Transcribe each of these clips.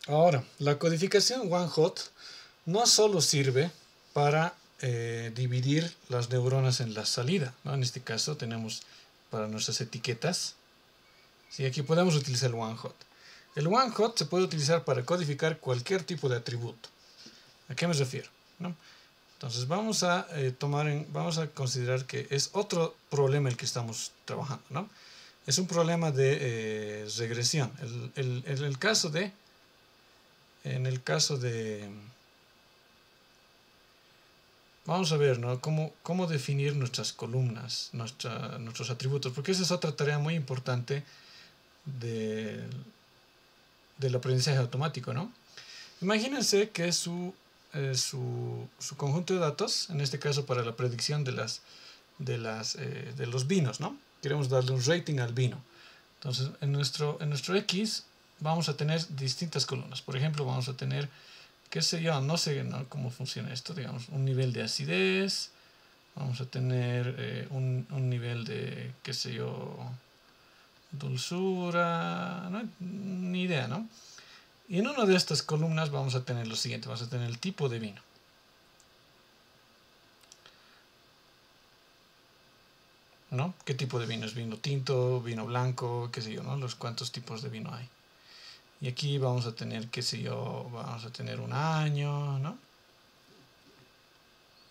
Ahora, la codificación one hot no solo sirve para dividir las neuronas en la salida, ¿no? En este caso tenemos para nuestras etiquetas. ¿Sí? Aquí podemos utilizar el one hot. El one hot se puede utilizar para codificar cualquier tipo de atributo. ¿A qué me refiero? ¿No? Entonces vamos a vamos a considerar que es otro problema el que estamos trabajando, ¿no? Es un problema de regresión. En el caso de vamos a ver, ¿no? Cómo definir nuestras columnas, nuestros atributos, porque esa es otra tarea muy importante de, del aprendizaje automático, ¿no? Imagínense que su conjunto de datos, en este caso para la predicción de los vinos, ¿no? Queremos darle un rating al vino. Entonces, en nuestro X vamos a tener distintas columnas. Por ejemplo, vamos a tener, qué sé yo, no sé, ¿no?, cómo funciona esto, digamos, un nivel de acidez, vamos a tener un nivel de, qué sé yo, dulzura, ¿no? Ni idea, ¿no? Y en una de estas columnas vamos a tener lo siguiente, vamos a tener el tipo de vino. ¿No? ¿Qué tipo de vino es? Vino tinto, vino blanco, qué sé yo, ¿no? Los cuántos tipos de vino hay. Y aquí vamos a tener, qué sé yo, vamos a tener un año, ¿no?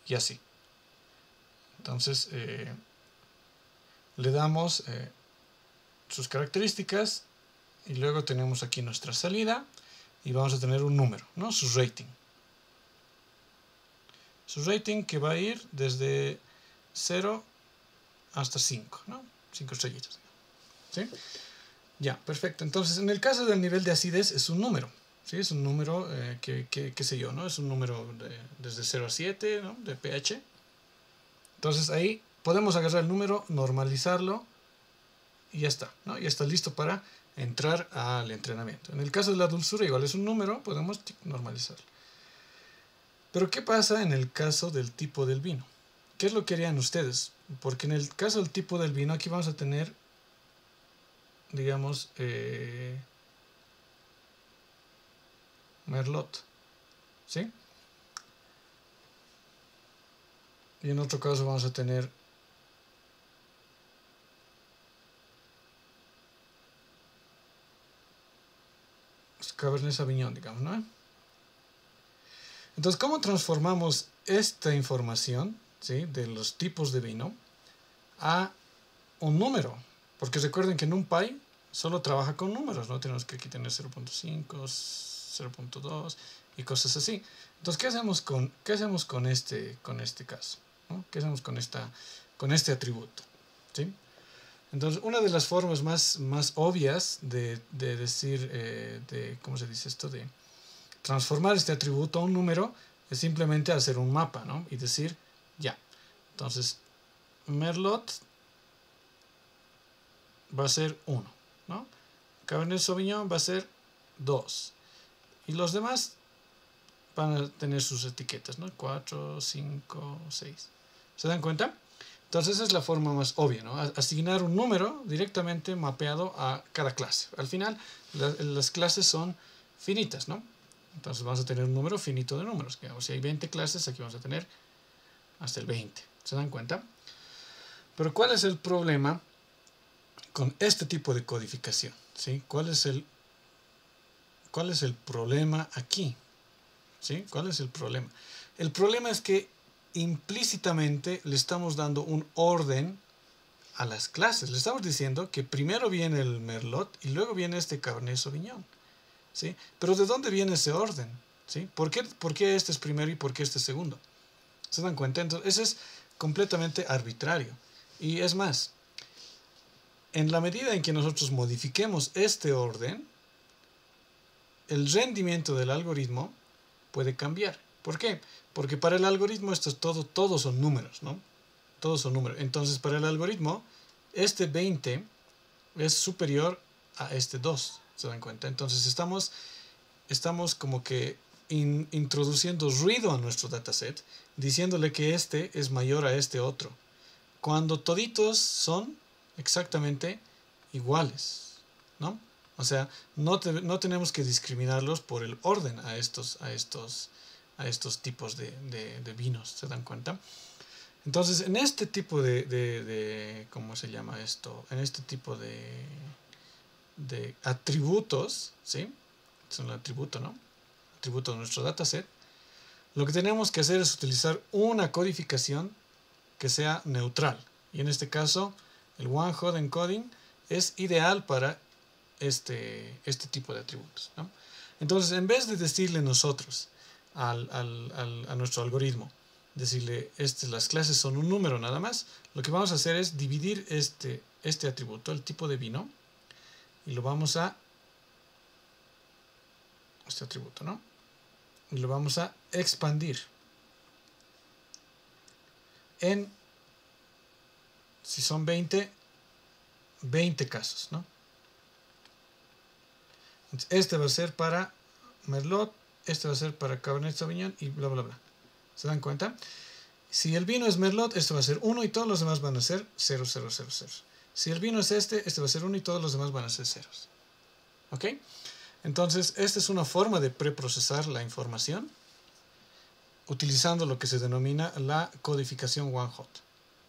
Y así. Entonces, le damos sus características y luego tenemos aquí nuestra salida y vamos a tener un número, ¿no? Su rating. Su rating que va a ir desde 0 hasta 5, ¿no? 5 estrellitas. ¿Sí? Ya, perfecto. Entonces, en el caso del nivel de acidez es un número. ¿Sí? Es un número, qué sé yo, ¿no? Es un número desde 0 a 7, ¿no? De pH. Entonces, ahí podemos agarrar el número, normalizarlo y ya está, ¿no? Ya está listo para entrar al entrenamiento. En el caso de la dulzura, igual es un número, podemos normalizarlo. Pero, ¿qué pasa en el caso del tipo del vino? ¿Qué es lo que harían ustedes? Porque en el caso del tipo del vino, aquí vamos a tener, digamos, Merlot, ¿sí? Y en otro caso vamos a tener Cabernet Sauvignon, digamos, ¿no? Entonces, ¿cómo transformamos esta información, ¿sí?, de los tipos de vino a un número? Porque recuerden que en un Pi solo trabaja con números, ¿no? Tenemos que aquí tener 0.5, 0.2 y cosas así. Entonces, ¿qué hacemos con este caso? ¿No? ¿Qué hacemos con este atributo? ¿Sí? Entonces, una de las formas más obvias de decir, ¿cómo se dice esto? De transformar este atributo a un número es simplemente hacer un mapa, ¿no? Y decir, ya. Entonces, Merlot va a ser 1, ¿no? Cabernet Sauvignon va a ser 2. Y los demás van a tener sus etiquetas, ¿no? 4, 5, 6. ¿Se dan cuenta? Entonces esa es la forma más obvia, ¿no? Asignar un número directamente mapeado a cada clase. Al final, las clases son finitas, ¿no? Entonces vamos a tener un número finito de números. Si hay 20 clases, aquí vamos a tener hasta el 20. ¿Se dan cuenta? Pero ¿cuál es el problema con este tipo de codificación? ¿Sí? ¿Cuál es el problema aquí? ¿Sí? ¿Cuál es el problema? El problema es que implícitamente le estamos dando un orden a las clases. Le estamos diciendo que primero viene el Merlot y luego viene este Cabernet Sauvignon. ¿Sí? Pero ¿de dónde viene ese orden? ¿Sí? ¿Por qué este es primero y por qué este es segundo? ¿Se dan cuenta? Entonces, eso es completamente arbitrario. Y es más, en la medida en que nosotros modifiquemos este orden, el rendimiento del algoritmo puede cambiar. ¿Por qué? Porque para el algoritmo esto es todos son números, ¿no? Todos son números. Entonces, para el algoritmo, este 20 es superior a este 2. ¿Se dan cuenta? Entonces, estamos como que introduciendo ruido a nuestro dataset, diciéndole que este es mayor a este otro, cuando toditos son exactamente iguales, ¿no? O sea, no tenemos que discriminarlos por el orden a estos tipos de vinos, ¿se dan cuenta? Entonces, en este tipo ¿cómo se llama esto? En este tipo de atributos, ¿sí? Es un atributo, ¿no? Atributo de nuestro dataset. Lo que tenemos que hacer es utilizar una codificación que sea neutral. Y en este caso, el one-hot encoding es ideal para este tipo de atributos, ¿no? Entonces, en vez de decirle nosotros a nuestro algoritmo, decirle las clases son un número nada más, lo que vamos a hacer es dividir este atributo, el tipo de vino, y lo vamos a este atributo, ¿no? Y lo vamos a expandir en, si son 20 casos, ¿no? Entonces, este va a ser para Merlot, este va a ser para Cabernet Sauvignon y bla, bla, bla. ¿Se dan cuenta? Si el vino es Merlot, este va a ser 1 y todos los demás van a ser 0, 0, 0, 0. Si el vino es este va a ser 1 y todos los demás van a ser ceros. ¿Ok? Entonces, esta es una forma de preprocesar la información utilizando lo que se denomina la codificación one-hot.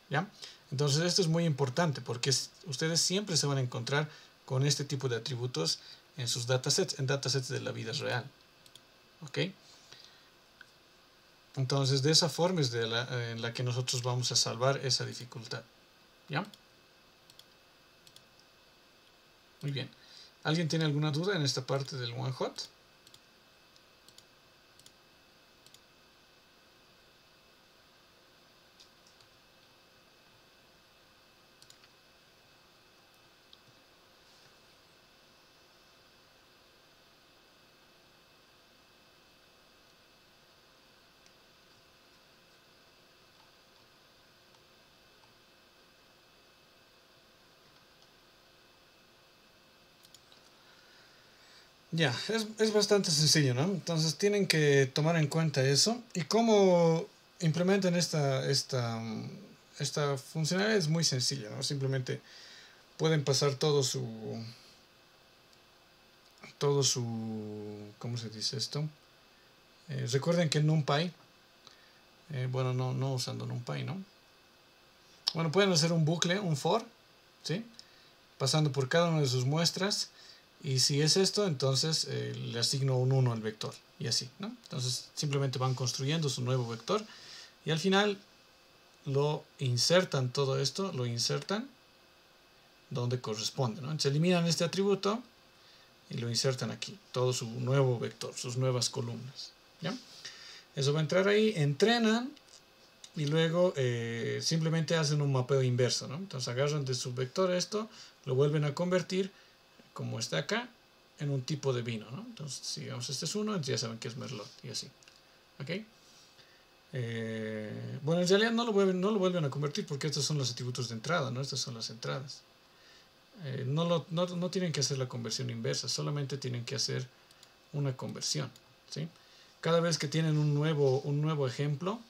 ¿Ya? Entonces, esto es muy importante porque ustedes siempre se van a encontrar con este tipo de atributos en sus datasets, en datasets de la vida real. ¿Ok? Entonces, de esa forma es en la que nosotros vamos a salvar esa dificultad. ¿Ya? Muy bien. ¿Alguien tiene alguna duda en esta parte del one-hot? Ya, es bastante sencillo, ¿no? Entonces tienen que tomar en cuenta eso. Y cómo implementan esta funcionalidad es muy sencillo, ¿no? Simplemente pueden pasar ¿cómo se dice esto? Recuerden que NumPy, bueno, no usando NumPy, ¿no? Bueno, pueden hacer un bucle, un for, ¿sí? Pasando por cada una de sus muestras. Y si es esto, entonces le asigno un 1 al vector. Y así, ¿no? Entonces simplemente van construyendo su nuevo vector. Y al final lo insertan todo esto, lo insertan donde corresponde, ¿no? Entonces eliminan este atributo y lo insertan aquí. Todo su nuevo vector, sus nuevas columnas. ¿Ya? Eso va a entrar ahí, entrenan y luego simplemente hacen un mapeo inverso, ¿no? Entonces agarran de su vector esto, lo vuelven a convertir como está acá, en un tipo de vino, ¿no? Entonces, si digamos este es 1, entonces ya saben que es Merlot, y así. ¿Ok? Bueno, en realidad no lo vuelven a convertir porque estos son los atributos de entrada, ¿no? Estas son las entradas. No tienen que hacer la conversión inversa, solamente tienen que hacer una conversión, ¿sí? Cada vez que tienen un nuevo ejemplo,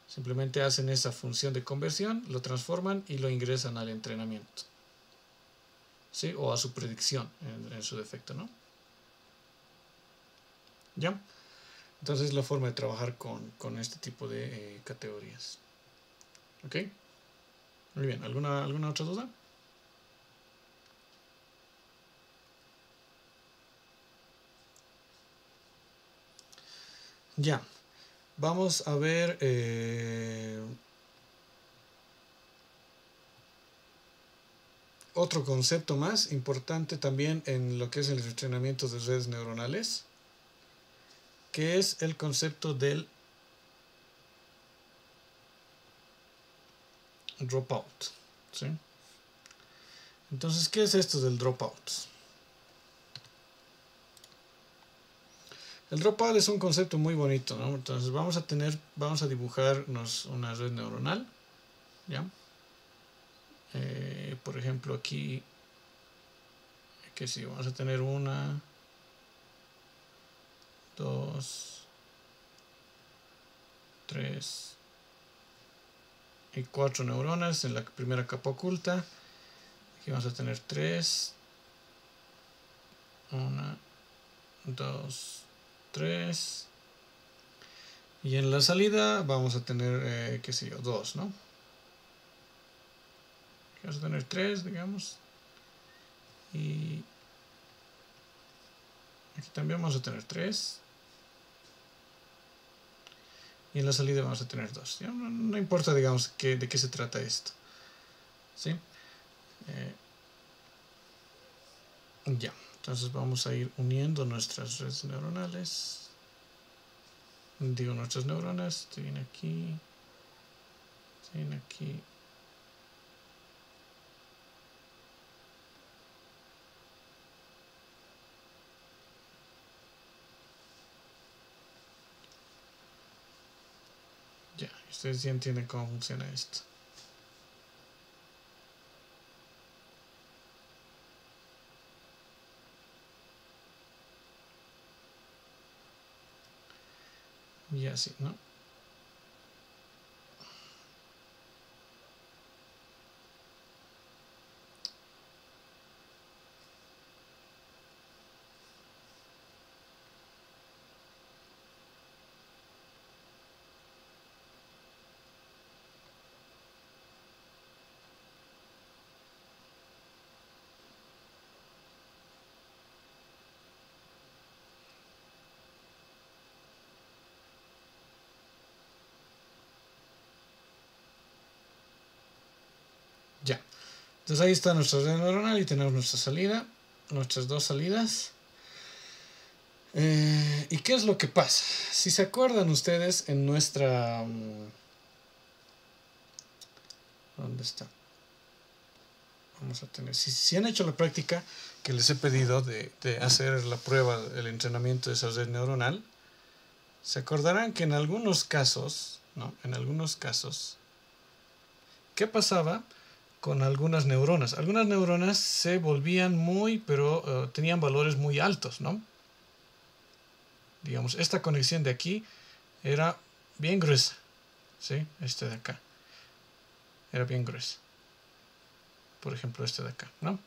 simplemente hacen esa función de conversión, lo transforman y lo ingresan al entrenamiento. ¿Sí? O a su predicción en su defecto, ¿no? ¿Ya? Entonces es la forma de trabajar con este tipo de categorías. ¿Ok? Muy bien. ¿Alguna otra duda? Ya. Vamos a ver otro concepto más importante también en lo que es el entrenamiento de redes neuronales, que es el concepto del dropout. ¿Sí? Entonces, ¿qué es esto del dropout? El dropout es un concepto muy bonito, ¿no? Entonces vamos a dibujarnos una red neuronal, ¿ya? Por ejemplo, aquí, que sí, vamos a tener 1, 2, 3 y 4 neuronas en la primera capa oculta. Aquí vamos a tener 3, 1, 2, 3. Y en la salida vamos a tener, qué sé yo, 2, ¿no? Vamos a tener 3, digamos. Y aquí también vamos a tener 3. Y en la salida vamos a tener 2. No, no importa, digamos, de qué se trata esto. ¿Sí? Ya. Entonces vamos a ir uniendo nuestras redes neuronales. Digo, nuestras neuronas. Vienen aquí. Vienen aquí. Ya, ustedes ya entienden cómo funciona esto. Y así, ¿no? Ya. Entonces ahí está nuestra red neuronal y tenemos nuestra salida, nuestras dos salidas. ¿Y qué es lo que pasa? Si se acuerdan ustedes en nuestra... ¿dónde está? Vamos a tener... Si han hecho la práctica que les he pedido de hacer la prueba, el entrenamiento de esa red neuronal, se acordarán que en algunos casos, ¿no? En algunos casos, ¿qué pasaba con algunas neuronas? Algunas neuronas se volvían pero tenían valores muy altos, ¿no? Digamos, esta conexión de aquí era bien gruesa, ¿sí? Este de acá era bien gruesa. Por ejemplo, este de acá, ¿no?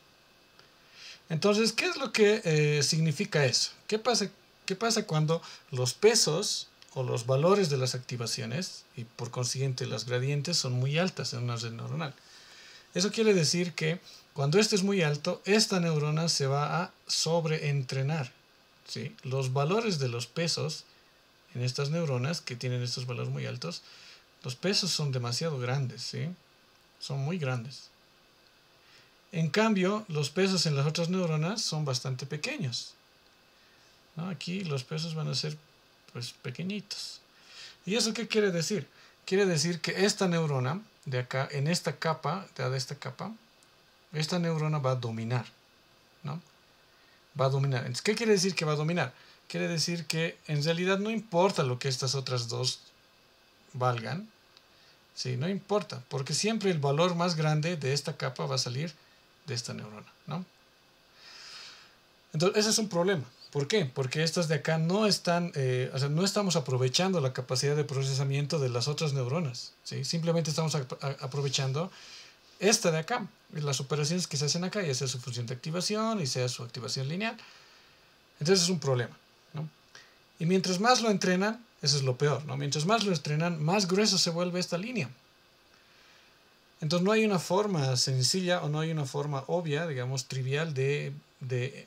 Entonces, ¿qué es lo que significa eso? ¿Qué pasa cuando los pesos o los valores de las activaciones y por consiguiente las gradientes son muy altas en una red neuronal? Eso quiere decir que cuando este es muy alto, esta neurona se va a sobreentrenar, ¿sí? Los valores de los pesos en estas neuronas que tienen estos valores muy altos, los pesos son demasiado grandes, ¿sí? Son muy grandes. En cambio, los pesos en las otras neuronas son bastante pequeños, ¿no? Aquí los pesos van a ser pues pequeñitos. ¿Y eso qué quiere decir? Quiere decir que esta neurona de acá, en esta capa, esta neurona va a dominar, ¿no? Va a dominar. Entonces, ¿qué quiere decir que va a dominar? Quiere decir que en realidad no importa lo que estas otras dos valgan, ¿sí? No importa, porque siempre el valor más grande de esta capa va a salir de esta neurona, ¿no? Entonces, ese es un problema. ¿Por qué? Porque estas de acá no están, no estamos aprovechando la capacidad de procesamiento de las otras neuronas, ¿sí? Simplemente estamos aprovechando esta de acá, las operaciones que se hacen acá, ya sea su función de activación y sea su activación lineal. Entonces es un problema, ¿no? Y mientras más lo entrenan, eso es lo peor, ¿no? Mientras más lo entrenan, más grueso se vuelve esta línea. Entonces no hay una forma sencilla o no hay una forma obvia, digamos, trivial de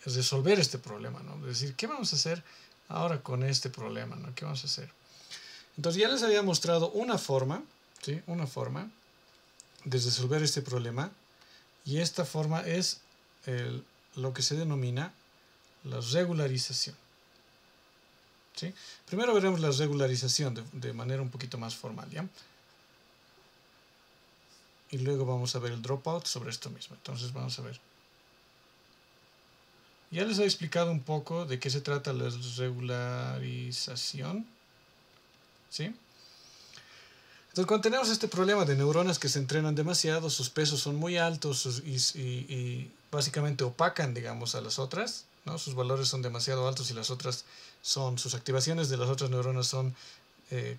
resolver este problema, ¿no? De decir, ¿qué vamos a hacer ahora con este problema, ¿no? ¿Qué vamos a hacer? Entonces ya les había mostrado una forma, ¿sí? Una forma de resolver este problema, y esta forma es lo que se denomina la regularización, ¿sí? Primero veremos la regularización de manera un poquito más formal, ¿ya? Y luego vamos a ver el dropout sobre esto mismo. Entonces vamos a ver. Ya les he explicado un poco de qué se trata la regularización, ¿sí? Entonces, cuando tenemos este problema de neuronas que se entrenan demasiado, sus pesos son muy altos y básicamente opacan, digamos, a las otras, ¿no? Sus valores son demasiado altos y las otras sus activaciones de las otras neuronas son,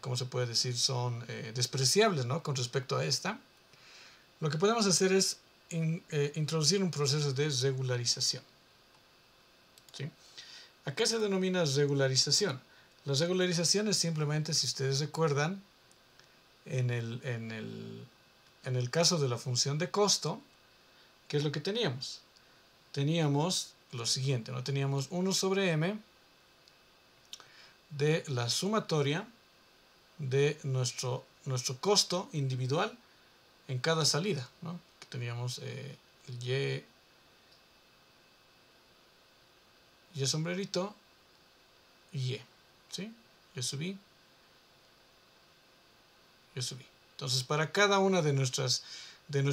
¿cómo se puede decir? Son despreciables, ¿no? Con respecto a esta. Lo que podemos hacer es introducir un proceso de regularización. ¿sí? ¿A qué se denomina regularización? La regularización es simplemente, si ustedes recuerdan, en el caso de la función de costo, ¿qué es lo que teníamos? Teníamos lo siguiente, ¿no? Teníamos 1 sobre m de la sumatoria de nuestro costo individual en cada salida, ¿no? Teníamos el y sombrerito y ¿sí? Yo subí. Entonces, para cada una de nuestras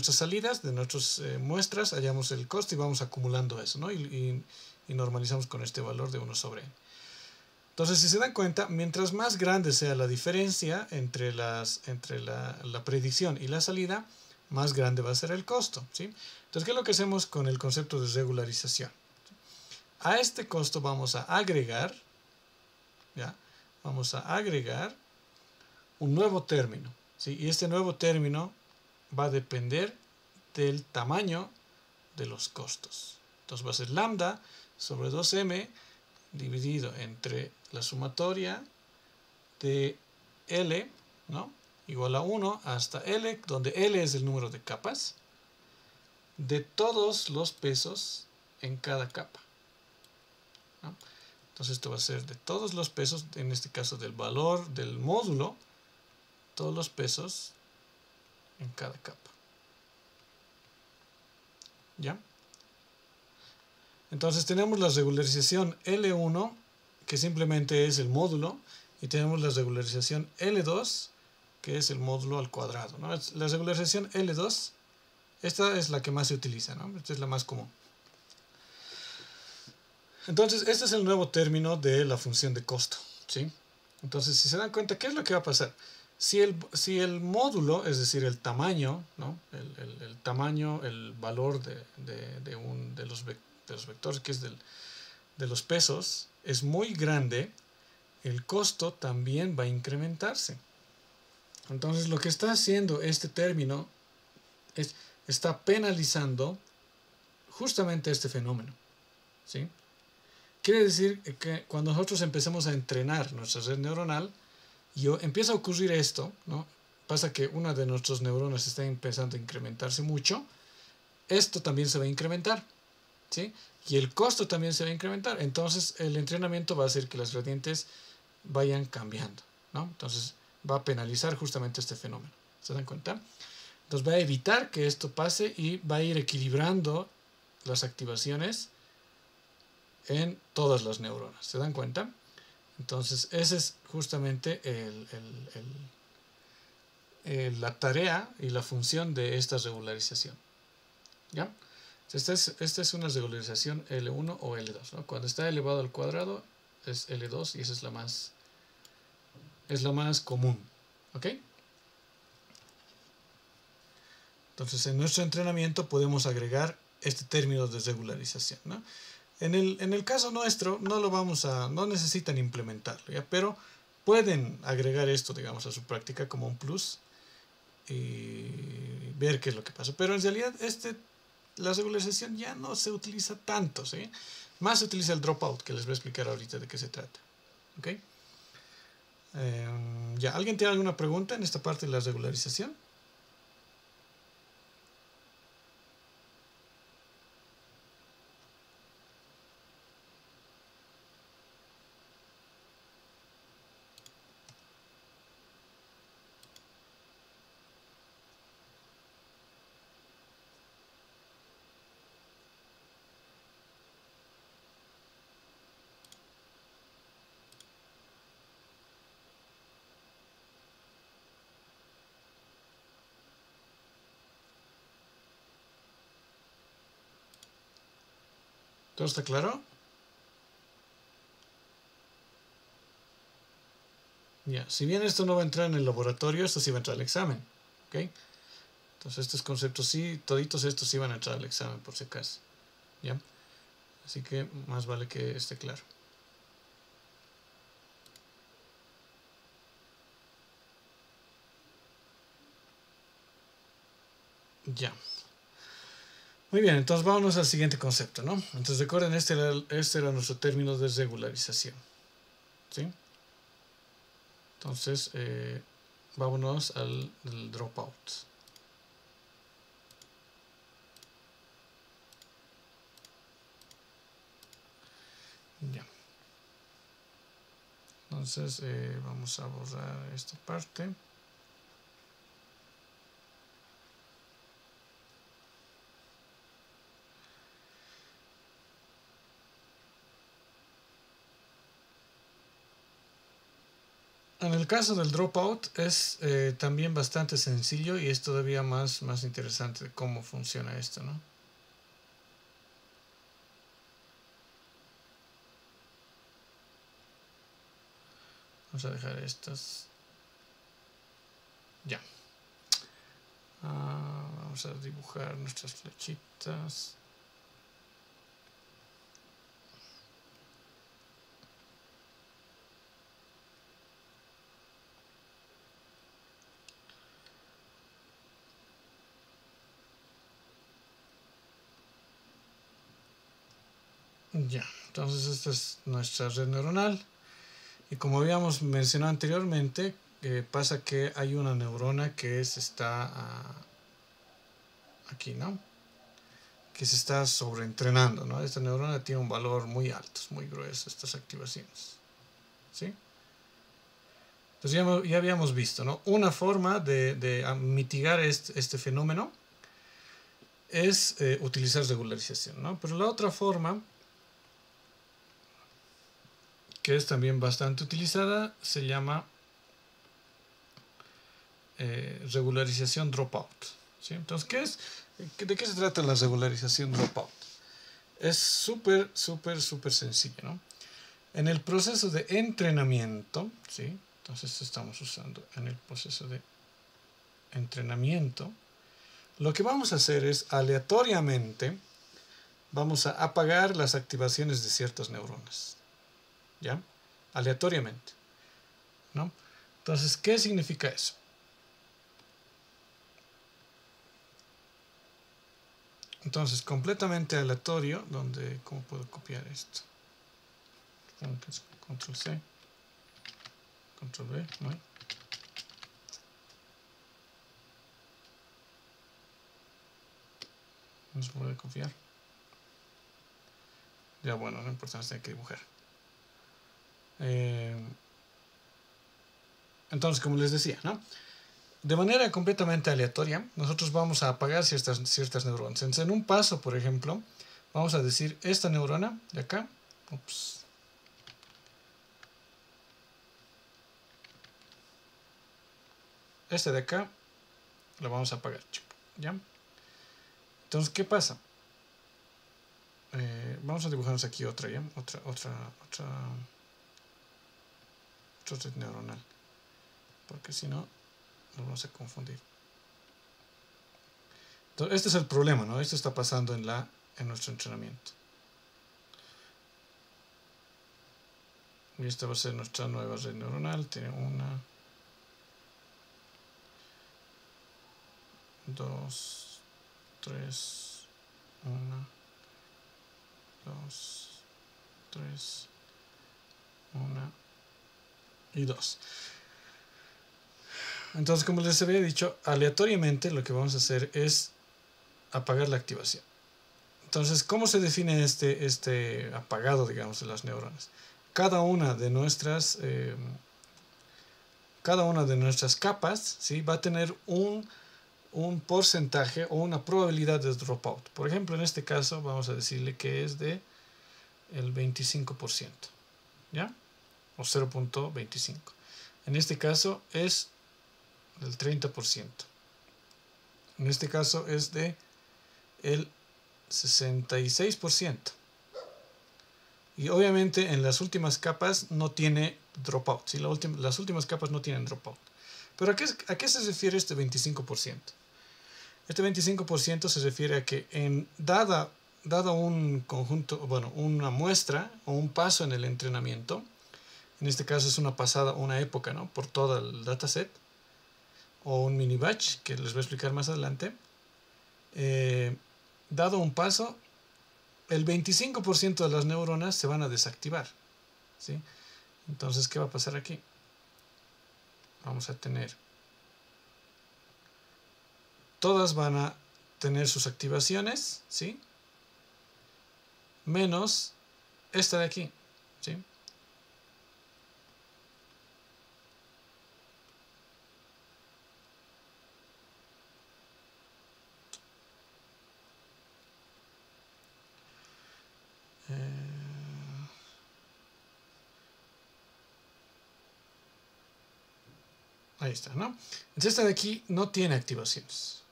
salidas, de nuestras muestras, hallamos el costo y vamos acumulando eso, ¿no? Y normalizamos con este valor de 1 sobre n. Entonces, si se dan cuenta, mientras más grande sea la diferencia entre la predicción y la salida, más grande va a ser el costo, ¿sí? Entonces, ¿qué es lo que hacemos con el concepto de regularización? A este costo vamos a agregar, ¿ya? Vamos a agregar un nuevo término, ¿sí? Y este nuevo término va a depender del tamaño de los costos. Entonces va a ser lambda sobre 2m dividido entre la sumatoria de L, ¿no? Igual a 1 hasta L, donde L es el número de capas, de todos los pesos en cada capa, ¿no? Entonces esto va a ser de todos los pesos, en este caso del valor del módulo, todos los pesos en cada capa. ¿Ya? Entonces tenemos la regularización L1, que simplemente es el módulo, y tenemos la regularización L2, que es el módulo al cuadrado, ¿no? La regularización L2, esta es la que más se utiliza, ¿no? Esta es la más común. Entonces, este es el nuevo término de la función de costo, ¿sí? Entonces, si se dan cuenta, ¿qué es lo que va a pasar? Si el módulo, es decir, el tamaño, ¿no? El tamaño, el valor de los vectores, que es de los pesos, es muy grande, el costo también va a incrementarse. Entonces, lo que está haciendo este término está penalizando justamente este fenómeno, ¿sí? Quiere decir que cuando nosotros empecemos a entrenar nuestra red neuronal, empieza a ocurrir esto, ¿no? Pasa que una de nuestras neuronas está empezando a incrementarse mucho, esto también se va a incrementar, ¿sí? Y el costo también se va a incrementar. Entonces, el entrenamiento va a hacer que las gradientes vayan cambiando, ¿no? Entonces, va a penalizar justamente este fenómeno. ¿Se dan cuenta? Entonces, va a evitar que esto pase y va a ir equilibrando las activaciones en todas las neuronas. ¿Se dan cuenta? Entonces, esa es justamente la tarea y la función de esta regularización. ¿Ya? Esta es una regularización L1 o L2, ¿no? Cuando está elevado al cuadrado es L2 y esa es la más común. ¿Ok? Entonces, en nuestro entrenamiento podemos agregar este término de regularización, ¿no? En el caso nuestro no necesitan implementarlo, ¿ya? Pero pueden agregar esto, digamos, a su práctica como un plus y ver qué es lo que pasa. Pero en realidad la regularización ya no se utiliza tanto, ¿sí? Más se utiliza el dropout, que les voy a explicar ahorita de qué se trata. ¿Ok? ¿Ya alguien tiene alguna pregunta en esta parte de la regularización? ¿Todo está claro? Ya, si bien esto no va a entrar en el laboratorio, esto sí va a entrar al examen. ¿Ok? Entonces estos conceptos sí, toditos estos sí van a entrar al examen por si acaso. ¿Ya? Así que más vale que esté claro. Ya. Muy bien, entonces vámonos al siguiente concepto, ¿no? Entonces recuerden, este era nuestro término de regularización, ¿sí? Entonces, vámonos al dropout. Ya. Entonces, vamos a borrar esta parte. En el caso del dropout es también bastante sencillo y es todavía más interesante de cómo funciona esto, ¿no? Vamos a dejar estas. Ya. Vamos a dibujar nuestras flechitas. Ya, entonces esta es nuestra red neuronal. Y como habíamos mencionado anteriormente, pasa que hay una neurona que está aquí, ¿no? Que se está sobreentrenando, ¿no? Esta neurona tiene un valor muy alto, es muy grueso, estas activaciones, ¿sí? Entonces ya habíamos visto, ¿no? Una forma de mitigar este fenómeno es utilizar regularización, ¿no? Pero la otra forma, que es también bastante utilizada, se llama regularización dropout, ¿sí? Entonces, ¿de qué se trata la regularización dropout? Es súper sencillo, ¿no? En el proceso de entrenamiento, ¿sí? Entonces estamos usando en el proceso de entrenamiento, lo que vamos a hacer es aleatoriamente vamos a apagar las activaciones de ciertas neuronas, ¿ya? Aleatoriamente, ¿no? Entonces, ¿qué significa eso? Entonces, completamente aleatorio, donde, ¿cómo puedo copiar esto? Control C, Control V, ¿no? No se puede copiar. Ya bueno, no importa, hay que dibujar. Entonces, como les decía, ¿no? De manera completamente aleatoria, nosotros vamos a apagar ciertas neuronas. En un paso, por ejemplo, vamos a decir esta neurona de acá, ups, esta de acá, la vamos a apagar, ¿ya? Entonces, ¿qué pasa? Vamos a dibujarnos aquí otra, ¿ya? Otra red neuronal, porque si no, nos vamos a confundir. Entonces, este es el problema, ¿no? Esto está pasando en nuestro entrenamiento. Y esta va a ser nuestra nueva red neuronal. Tiene 1, 2, 3, 1, 2, 3, 1 y 2. Entonces, como les había dicho, aleatoriamente lo que vamos a hacer es apagar la activación. Entonces, ¿cómo se define este apagado, digamos, de las neuronas? Cada una de nuestras capas, ¿sí? Va a tener un porcentaje o una probabilidad de dropout. Por ejemplo, en este caso vamos a decirle que es de el 25%, ¿ya? O 0.25. En este caso es del 30%. En este caso es de el 66%. Y obviamente en las últimas capas no tiene dropout, ¿sí? Las últimas capas no tienen dropout. Pero ¿a qué se refiere este 25%? Este 25% se refiere a que dada un conjunto, bueno, una muestra o un paso en el entrenamiento, en este caso es una pasada, una época, ¿no? Por todo el dataset, o un mini batch, que les voy a explicar más adelante, dado un paso, el 25% de las neuronas se van a desactivar, ¿sí? Entonces, ¿qué va a pasar aquí? Vamos a tener, todas van a tener sus activaciones, ¿sí? Menos esta de aquí, ¿sí? Ahí está, ¿no? Entonces esta de aquí no tiene activaciones,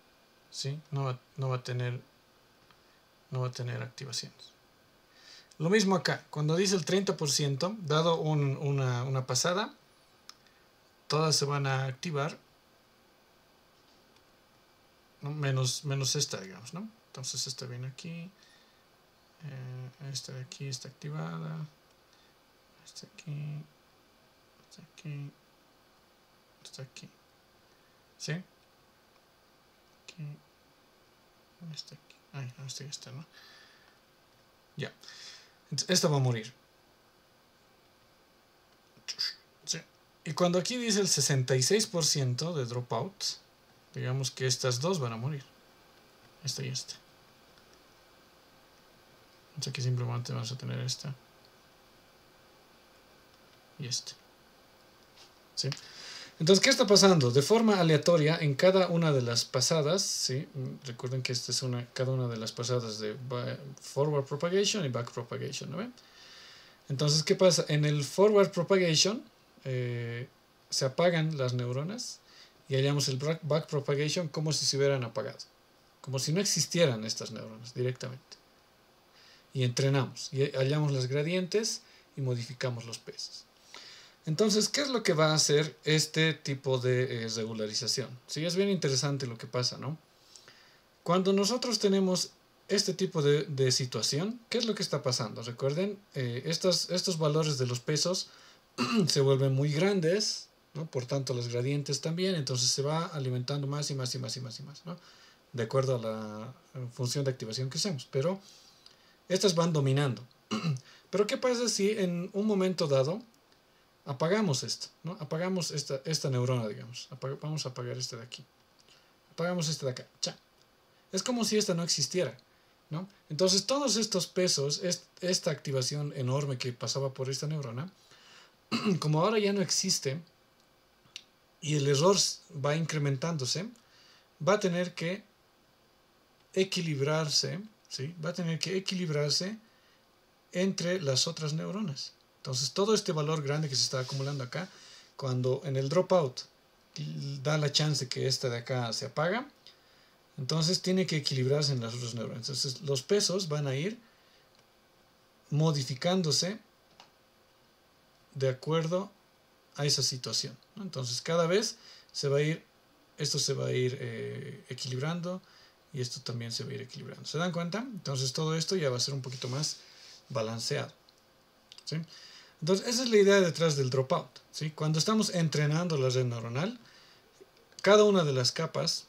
¿sí? No va a tener activaciones. Lo mismo acá, cuando dice el 30%, dado una pasada, todas se van a activar, ¿no? menos esta, digamos, ¿no? Entonces esta viene aquí, esta de aquí está activada, esta aquí, esta aquí, esta aquí, ¿sí? Aquí, esta aquí, ay, esta, ¿no? Ya, entonces esta va a morir. Sí. Y cuando aquí dice el 66% de dropout, digamos que estas dos van a morir. Esta y esta. Entonces aquí simplemente vamos a tener esta y esta. ¿Sí? Entonces, ¿qué está pasando? De forma aleatoria, en cada una de las pasadas, ¿sí? Recuerden que esta es cada una de las pasadas de forward propagation y back propagation, ¿no ven? Entonces, ¿qué pasa? En el forward propagation se apagan las neuronas y hallamos el back propagation como si se hubieran apagado, como si no existieran estas neuronas directamente. Y entrenamos y hallamos las gradientes y modificamos los pesos. Entonces, ¿qué es lo que va a hacer este tipo de regularización? Sí, es bien interesante lo que pasa, ¿no? Cuando nosotros tenemos este tipo de situación, ¿qué es lo que está pasando? Recuerden, estos valores de los pesos se vuelven muy grandes, ¿no? Por tanto, los gradientes también, entonces se va alimentando más y más y más y más y más, ¿no? De acuerdo a la función de activación que hacemos, pero estas van dominando. Pero ¿qué pasa si en un momento dado apagamos esto, ¿no? Apagamos esta neurona, digamos. Vamos a apagar esta de aquí. Apagamos esta de acá. ¡Cha! Es como si esta no existiera, ¿no? Entonces todos estos pesos, esta activación enorme que pasaba por esta neurona, como ahora ya no existe y el error va incrementándose, va a tener que equilibrarse, ¿sí? Va a tener que equilibrarse entre las otras neuronas. Entonces todo este valor grande que se está acumulando acá, cuando en el dropout da la chance que esta de acá se apaga, entonces tiene que equilibrarse en las otras neuronas. Entonces los pesos van a ir modificándose de acuerdo a esa situación, ¿no? Entonces cada vez esto se va a ir equilibrando y esto también se va a ir equilibrando. ¿Se dan cuenta? Entonces todo esto ya va a ser un poquito más balanceado, ¿sí? Entonces esa es la idea detrás del dropout, ¿sí? Cuando estamos entrenando la red neuronal, cada una de las capas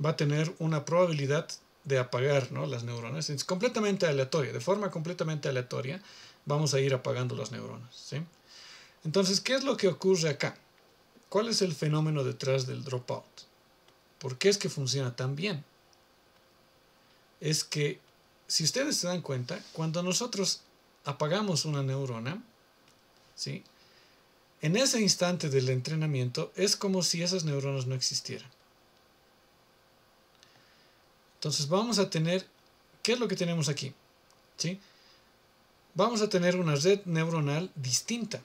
va a tener una probabilidad de apagar, ¿no? Las neuronas. Es completamente aleatoria, de forma completamente aleatoria vamos a ir apagando las neuronas, ¿sí? Entonces, ¿qué es lo que ocurre acá? ¿Cuál es el fenómeno detrás del dropout? ¿Por qué es que funciona tan bien? Es que, si ustedes se dan cuenta, cuando nosotros apagamos una neurona, ¿sí? En ese instante del entrenamiento es como si esas neuronas no existieran. Entonces vamos a tener, ¿qué es lo que tenemos aquí? ¿Sí? Vamos a tener una red neuronal distinta.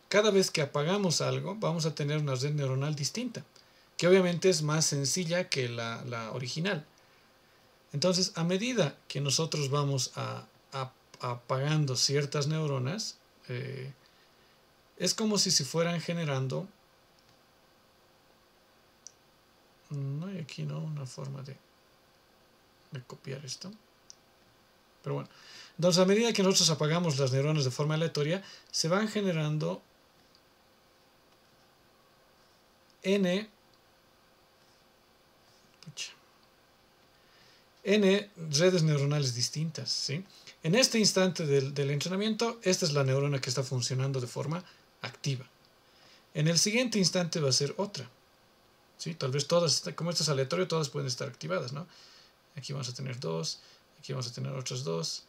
Cada vez que apagamos algo, vamos a tener una red neuronal distinta, que obviamente es más sencilla que la original. Entonces, a medida que nosotros vamos apagando ciertas neuronas, es como si se fueran generando. No hay aquí, ¿no? Una forma de copiar esto. Pero bueno. Entonces, a medida que nosotros apagamos las neuronas de forma aleatoria, se van generando N n redes neuronales distintas, ¿sí? En este instante del entrenamiento, esta es la neurona que está funcionando de forma activa. En el siguiente instante va a ser otra, ¿sí? Tal vez todas, como esto es aleatorio, todas pueden estar activadas, ¿no? Aquí vamos a tener 2, aquí vamos a tener otras 2.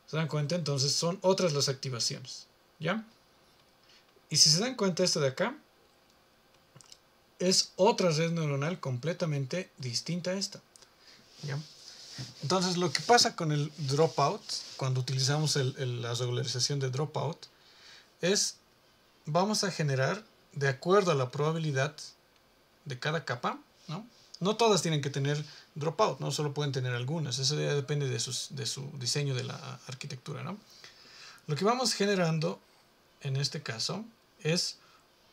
¿Se dan cuenta? Entonces son otras las activaciones, ¿ya? Y si se dan cuenta, esto de acá es otra red neuronal completamente distinta a esta, ¿ya? Entonces lo que pasa con el dropout, cuando utilizamos la regularización de dropout, es vamos a generar de acuerdo a la probabilidad de cada capa, ¿no? No todas tienen que tener dropout, no solo pueden tener algunas, eso ya depende de su diseño de la arquitectura, ¿no? Lo que vamos generando en este caso es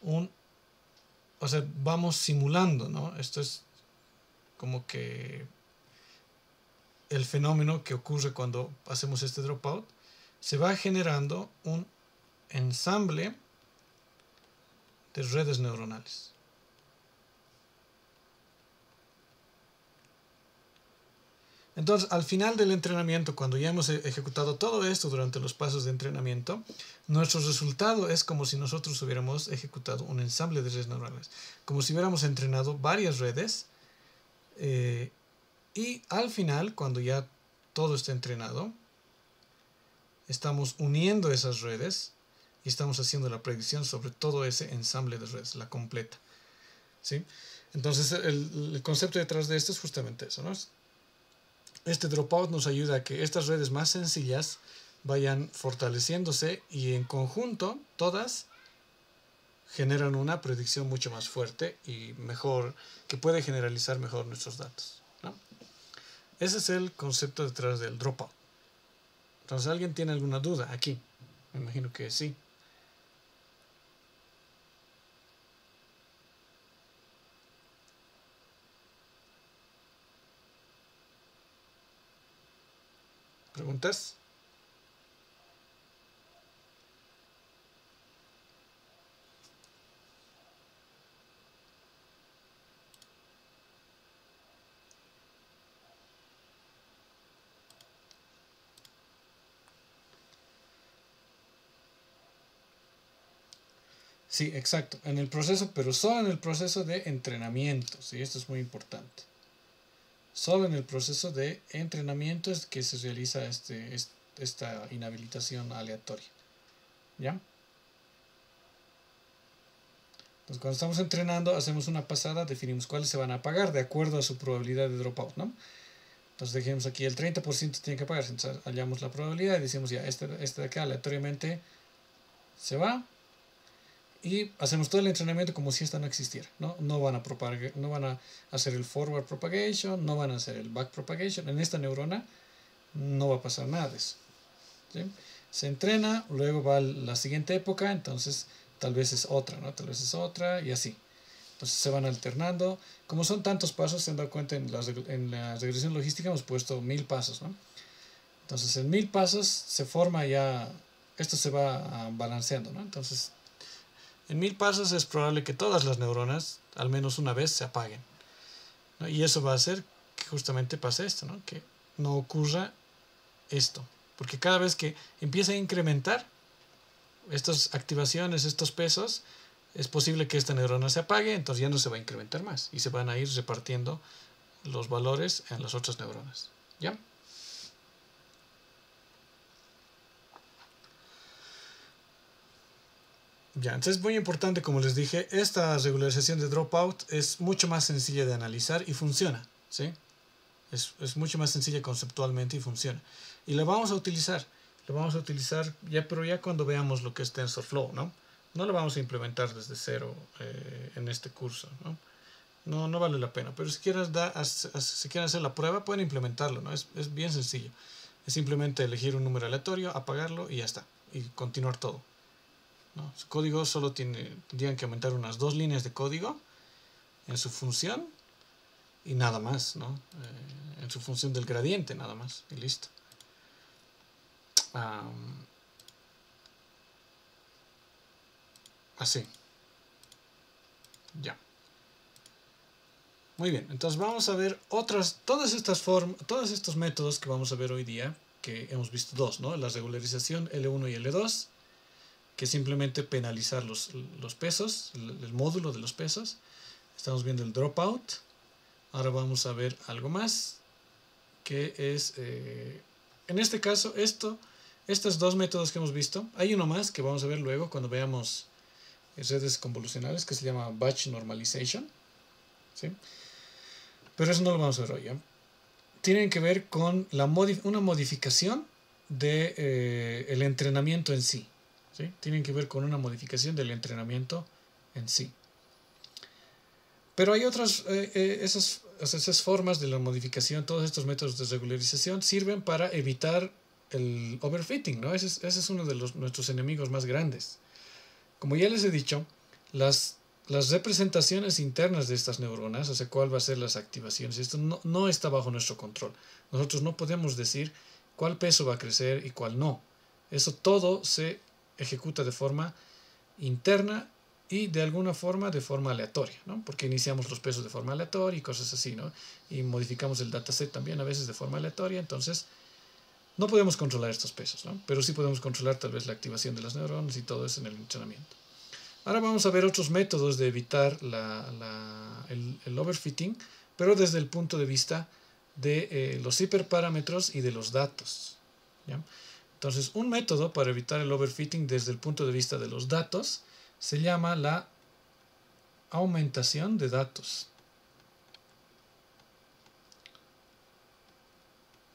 o sea, vamos simulando, ¿no? Esto es como que el fenómeno que ocurre cuando hacemos este dropout, se va generando un ensamble de redes neuronales. Entonces, al final del entrenamiento, cuando ya hemos ejecutado todo esto durante los pasos de entrenamiento, nuestro resultado es como si nosotros hubiéramos ejecutado un ensamble de redes neuronales, como si hubiéramos entrenado varias redes, y al final, cuando ya todo está entrenado, estamos uniendo esas redes y estamos haciendo la predicción sobre todo ese ensamble de redes, la completa, ¿sí? Entonces, el concepto detrás de esto es justamente eso, ¿no? Este dropout nos ayuda a que estas redes más sencillas vayan fortaleciéndose y en conjunto todas generan una predicción mucho más fuerte y mejor, que puede generalizar mejor nuestros datos, ¿no? Ese es el concepto detrás del dropout. Entonces, ¿alguien tiene alguna duda aquí? Me imagino que sí. ¿Preguntas? Sí, exacto. En el proceso, pero solo en el proceso de entrenamiento. Sí, esto es muy importante. Solo en el proceso de entrenamiento es que se realiza esta inhabilitación aleatoria, ¿ya? Entonces, cuando estamos entrenando, hacemos una pasada, definimos cuáles se van a pagar de acuerdo a su probabilidad de dropout, ¿no? Entonces, dejemos aquí el 30% tiene que pagarse. Entonces, hallamos la probabilidad y decimos, ya, este de acá aleatoriamente se va. Y hacemos todo el entrenamiento como si esta no existiera, ¿no? No van a hacer el forward propagation, no van a hacer el back propagation. En esta neurona no va a pasar nada de eso, ¿sí? Se entrena, luego va la siguiente época, entonces tal vez es otra, ¿no? Tal vez es otra y así. Entonces se van alternando. Como son tantos pasos, se han dado cuenta en la regresión logística hemos puesto 1000 pasos, ¿no? Entonces en 1000 pasos se forma ya, esto se va balanceando, ¿no? Entonces en 1000 pasos es probable que todas las neuronas al menos una vez se apaguen, ¿no? Y eso va a hacer que justamente pase esto, ¿no? Que no ocurra esto. Porque cada vez que empieza a incrementar estas activaciones, estos pesos, es posible que esta neurona se apague, entonces ya no se va a incrementar más y se van a ir repartiendo los valores en las otras neuronas, ¿ya? Ya, entonces es muy importante, como les dije, esta regularización de dropout es mucho más sencilla de analizar y funciona, ¿sí? Es mucho más sencilla conceptualmente y funciona. Y la vamos a utilizar. La vamos a utilizar ya, pero ya cuando veamos lo que es TensorFlow, ¿no? No lo vamos a implementar desde cero en este curso, ¿no? No vale la pena. Pero si quieren hacer la prueba, pueden implementarlo, ¿no? Es bien sencillo. Es simplemente elegir un número aleatorio, apagarlo y ya está. Y continuar todo, ¿no? Su código solo tendrían que aumentar unas 2 líneas de código en su función y nada más, ¿no? En su función del gradiente, nada más, y listo. Así, ya. Muy bien, entonces vamos a ver todos estos métodos que vamos a ver hoy día, que hemos visto dos, ¿no? La regularización L1 y L2, que es simplemente penalizar los pesos, el módulo de los pesos. Estamos viendo el dropout. Ahora vamos a ver algo más, que es, en este caso, estos dos métodos que hemos visto. Hay uno más que vamos a ver luego cuando veamos redes convolucionales, que se llama batch normalization, ¿sí? Pero eso no lo vamos a ver hoy, ¿ya? Tienen que ver con una modificación del entrenamiento en sí, ¿sí? Tienen que ver con una modificación del entrenamiento en sí. Pero hay otras, esas formas de la modificación, todos estos métodos de regularización sirven para evitar el overfitting, ¿no? Ese es uno de nuestros enemigos más grandes. Como ya les he dicho, las representaciones internas de estas neuronas, o sea, cuál va a ser las activaciones, esto no está bajo nuestro control. Nosotros no podemos decir cuál peso va a crecer y cuál no. Eso todo se ejecuta de forma interna y de alguna forma de forma aleatoria, ¿no? Porque iniciamos los pesos de forma aleatoria y cosas así, ¿no? Y modificamos el dataset también a veces de forma aleatoria, entonces no podemos controlar estos pesos, ¿no? Pero sí podemos controlar tal vez la activación de las neuronas y todo eso en el entrenamiento. Ahora vamos a ver otros métodos de evitar el overfitting, pero desde el punto de vista de los hiperparámetros y de los datos, ¿ya? Entonces, un método para evitar el overfitting desde el punto de vista de los datos se llama la aumentación de datos,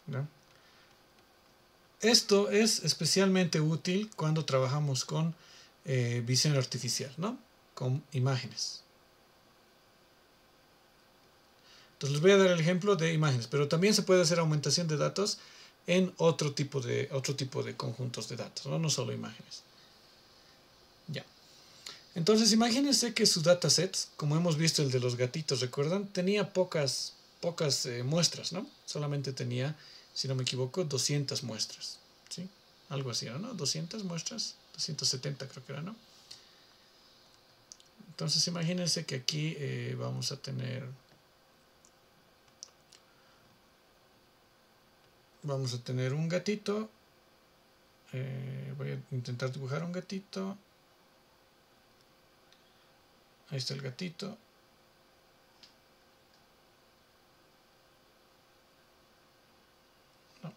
¿ya? Esto es especialmente útil cuando trabajamos con visión artificial, ¿no? Con imágenes. Entonces les voy a dar el ejemplo de imágenes, pero también se puede hacer aumentación de datos en otro tipo de conjuntos de datos, ¿no? No solo imágenes. Ya. Entonces imagínense que su dataset, como hemos visto el de los gatitos, ¿recuerdan? Tenía pocas muestras, ¿no? Solamente tenía, si no me equivoco, 200 muestras, ¿sí? Algo así, ¿no? 200 muestras, 270 creo que era, ¿no? Entonces imagínense que aquí vamos a tener un gatito. Voy a intentar dibujar un gatito. Ahí está el gatito. No.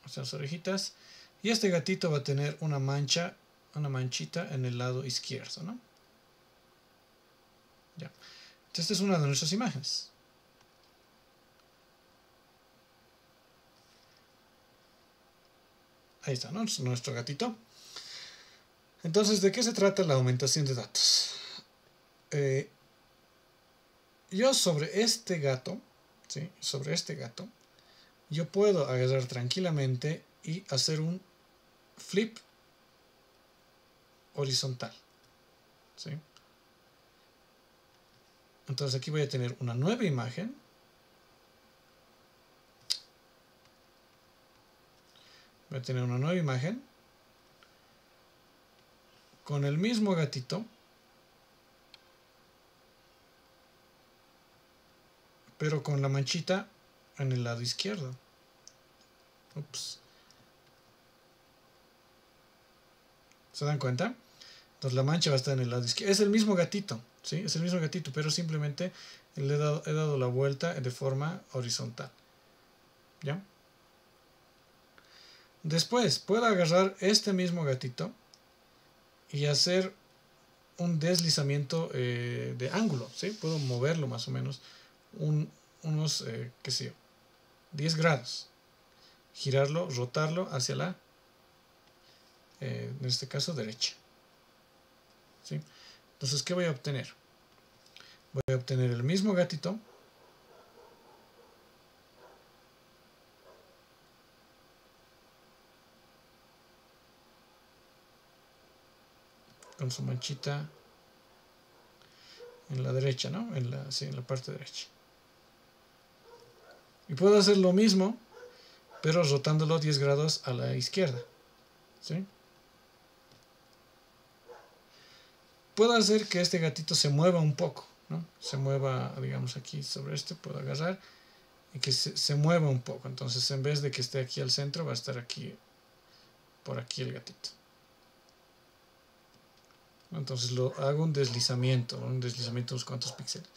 Están las orejitas. Y este gatito va a tener una manchita en el lado izquierdo, ¿no? Ya. Entonces, esta es una de nuestras imágenes. Ahí está, ¿no? Es nuestro gatito. Entonces, ¿de qué se trata la aumentación de datos? Yo sobre este gato, ¿sí? Sobre este gato, yo puedo agarrar tranquilamente y hacer un flip horizontal, ¿sí? Entonces aquí voy a tener una nueva imagen. Voy a tener una nueva imagen con el mismo gatito, pero con la manchita en el lado izquierdo. Ups. ¿Se dan cuenta? Entonces la mancha va a estar en el lado izquierdo. Es el mismo gatito, ¿sí? Es el mismo gatito, pero simplemente le he dado la vuelta de forma horizontal. ¿Ya? Después puedo agarrar este mismo gatito y hacer un deslizamiento de ángulo, ¿sí? Puedo moverlo más o menos unos, qué sé yo, 10 grados. Girarlo, rotarlo hacia la, en este caso, derecha, ¿sí? Entonces, ¿qué voy a obtener? Voy a obtener el mismo gatito, con su manchita en la derecha, ¿no? En la parte derecha. Y puedo hacer lo mismo, pero rotándolo 10 grados a la izquierda, ¿sí? Puedo hacer que este gatito se mueva un poco, ¿no? Se mueva, digamos, aquí sobre este, puedo agarrar y que se mueva un poco. Entonces, en vez de que esté aquí al centro, va a estar aquí, por aquí el gatito. Entonces hago un deslizamiento de unos cuantos píxeles.